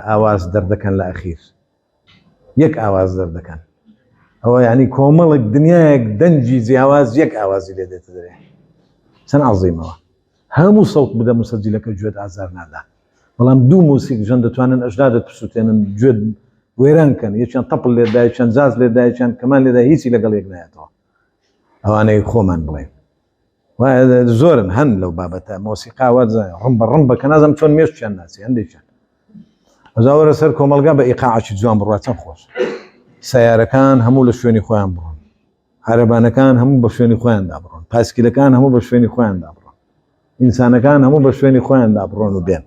ئاواز دەردەکەن لە ئەخیر یەک ئاواز دەردەکەن ئەوە یعنی کۆمەڵێک دنیایەک دەنجی جیاواز یەک ئاوازی لێ دێتە دەرێ چەند عەزیمەوە هەموو سەوت بدە موسەجیلەکە گوێت ئازار نادا بەڵام دوو موسیقژەن دەتوانن ئەژدادت پسووتێنن گوێت وێرانکەن یەکیان تەپڵ لێدا یەکیان جاز لێدا یەکیان کەمان لێدا هیچی لەگەڵ یەک نایەتەوە ئەوانەی خۆمان بڵێن زۆرن هەن لەو بابەتە مۆسیقاوە ڕم بە کە نازانم چۆن مێشتیان ناسی هەندێکیان ئەزاوەرە سەر کۆمەلگا بە ئیقاعەکی جوان بڕوا چەند خۆش سیارەکان هەموو لە شوێنی خۆیان بڕۆن عەرەبانەکان هەموو بە شوێنی خۆیاندا بڕۆن پایسکلەکان هەموو بە شوێنی خۆیاندا بڕۆن ئینسانەکان هەموو بە شوێنی خۆیاندا بڕۆن و بێن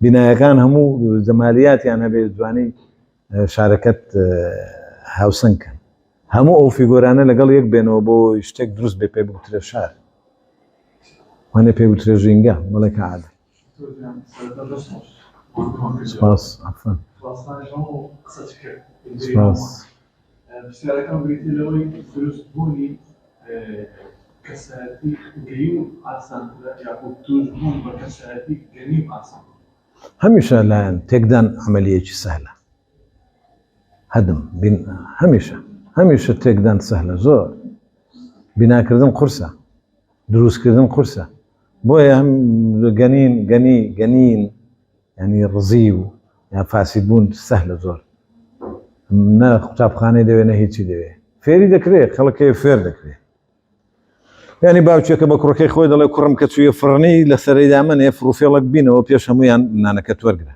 بینایەکان هەموو جەمالیاتیان هەبێ جوانی شارەکەت هاوسەنگکەن هەموو ئەو فیگۆرانە لەگەڵ یەک بێنەوە بۆ شتێک دروست بێ پێ بگوترێ شار وانێ پێ وترێ ژینگە مەڵێکە عادە سپاس عەفوان سپاس پرسیارەکەم بریتە لەوەی دروستبوونی کەسایەتی گەیوم ئاسانترە یاخود توشبوون بە کەسایەتی گەنیم ئاسان هەمیشە لایەن تێکدان عملیەکی سەهلە هەدم هەمیشە تێکدان سەهلە زۆر بیناکردن قورسە دروستکردن قورسە بۆیە هەم گەنین ینی ڕزی و یا فاسیدبوون سەهلە زۆر نە قوتابخانەی دەوێت نە هیچی دەوێت فێری دەکرێت خەڵکەی فێر دەکرێت ینی باوچێکە بە کوڕەکەی خۆی دەڵێ کوڕم کە چوویە فڕنی لە سەرەی دامنێ فڕوفێڵک بینەوە پێش هەمویان نانەکەت وەرگرە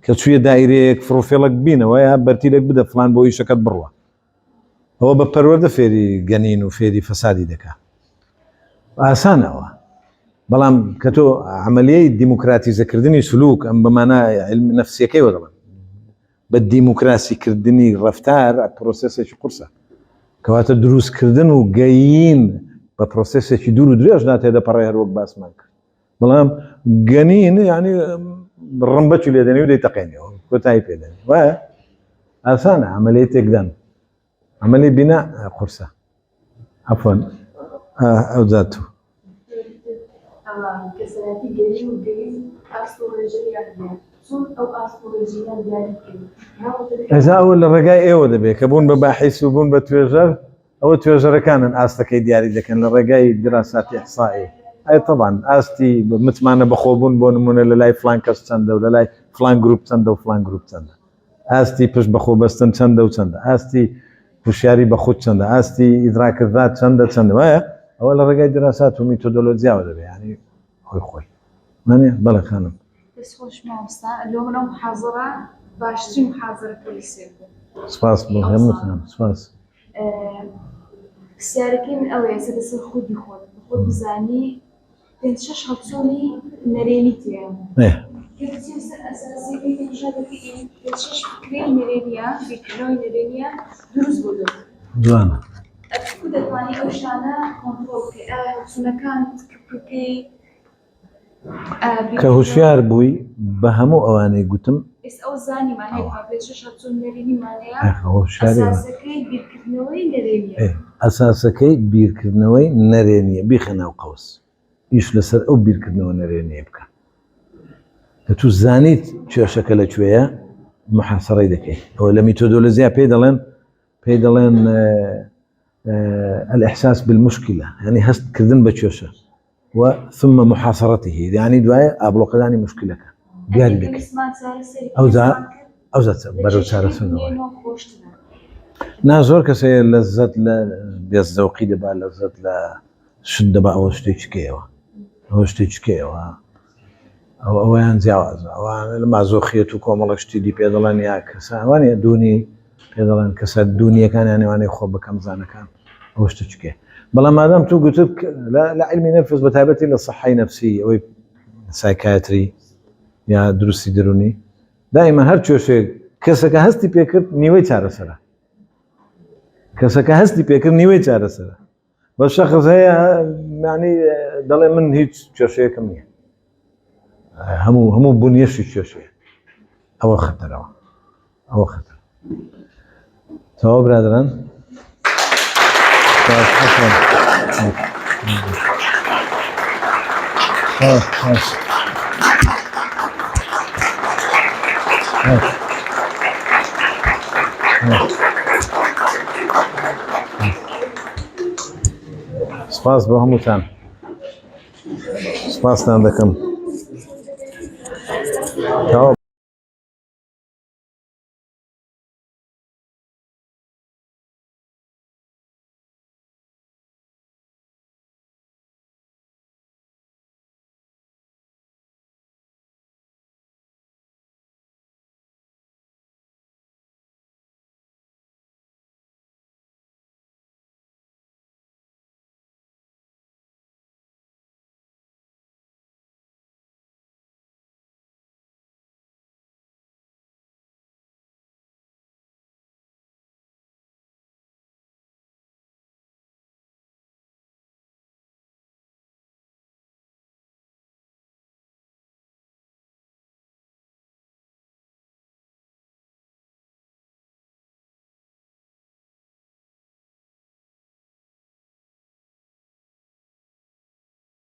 کە چوویە دایرەیەک فڕوفێڵک بینەوە یا بەرتیلێک بدە فلان بۆ ئیشەکەت بڕوە ئەوە بە پەروەردە فێری گەنین و فێری فەسادی دەکات ئاسانەوە بەڵام کە تۆ عملیەی دیموکراتیزەکردنی سلوک ئەم بەمانە علمی نەفسیەکەیەوە دەڵێن بە دیموکراسیکردنی ڕەفتار پرۆسێسێکی قورسە کەواتە دروستکردن و گەیین بە پرۆسێسێکی دوور و درێژ ناتێ دەپەڕێ هەروەک باسمان کرد بەڵام گەنین ینی ڕمبەچی لێدەنی و دەیتەقێنەوە کۆتایی پێدەنی وایە ئاسانە عملیەی تێکدان عملی بینا قورسە عەفوان ئەو جات تو کەسایەتی گەیی و گەیی ئاستۆلۆژیات چۆن ئەو ئاستۆلۆژیان دیاریکرد ئەزا ئەوە لە ڕێگای ئێوە دەبێت کە بوون بە باحیس و بوون بە توێژەر ئەوە توێژەرەکانن ئاستەکەی دیاری دەکەن لە ڕێگای دراساتی ئیحسایی ئەی طبعاً ئاستی متمانە بەخۆبوون بۆ نمونە لە لای فلان کەس چەندە و لە لای فلان گروپ چەندە و فلان گروپ چەندە ئاستی پشت بەخۆ بەستن چەندە و چەندە ئاستی هوشیاری بە خود چەندە ئاستی ئیدراکردات چەندە وایە ئەوە لە ڕێگای دراسات و میتۆدۆلۆجیاوە دەبێت ینی خۆی مانێ بەڵێ خانم دەستخۆش مامۆستا لۆ منە محاضەرە باشترین محاضەرەکە لەسێر بوو سپاس بۆ هەمووتان سپاس پرسیارەکەی من ئەوەیە سەر خودی خۆت خۆت بزانی 5-6 هەڵچۆنی نەرێنی تێیە ئەساسیەکەی تێژا دەکەی 5-6 فکرەی نەرێنیە بیرکردنەوەی نەرێنیە دروست بۆ جوانە ئەو دەتوانێت ئەو شانە کۆنتڕۆڵ بکەیت هەڵچوونەکانت بکەی کە هوشیار بووی بە هەموو ئەوانەی گوتم ئێستا ئەو زانیمان هەیە 5-6 هەڵچۆن نەرێنیمانەیە ئەساسەکەی بیرکردنەوەی نەرێنیە ئەساسەکەی بیرکردنەوەی نەرێنیە بیخەناو قەوس ئیش لەسەر ئەو بیرکردنەوە نەرێنیە بکە کە تو زانیت کێشەکە لەکوێیە محاسەڕەی دەکەی ئەوە لە میتۆدۆلۆژیا پێی دەڵێن الإحساس بالمشكلة يعني هست كردن بتشوشة وثم محاصرته يعني دواء أبلغ مشكلة دياري لك أو ذات برو سارة سنة نازور كسي لذت لا بيزوقي دبا لذت لا شد بقى وشتيش كيوا أو زياز أو لما زوخيتو كومالك شتي بيدلان يا كسا واني دوني بيدلان كسا الدنيا كان يعني واني خوب كم زانا كان وشتشكي بلا ما دام تو قلت لا علم ينفذ بتابتي للصحة نفسية أو سايكاتري يا دروسي دروني دائما هر شيء كسك هستي بيكر نيوي چارة سرا كسك هستي بيكر نيوي چارة سرا بس شخص هي يعني دلي من هيك شيء كمية همو بنيش شيء أو خطر تو برادران سپاس بۆ هەمووتان سپاستان دەکەم.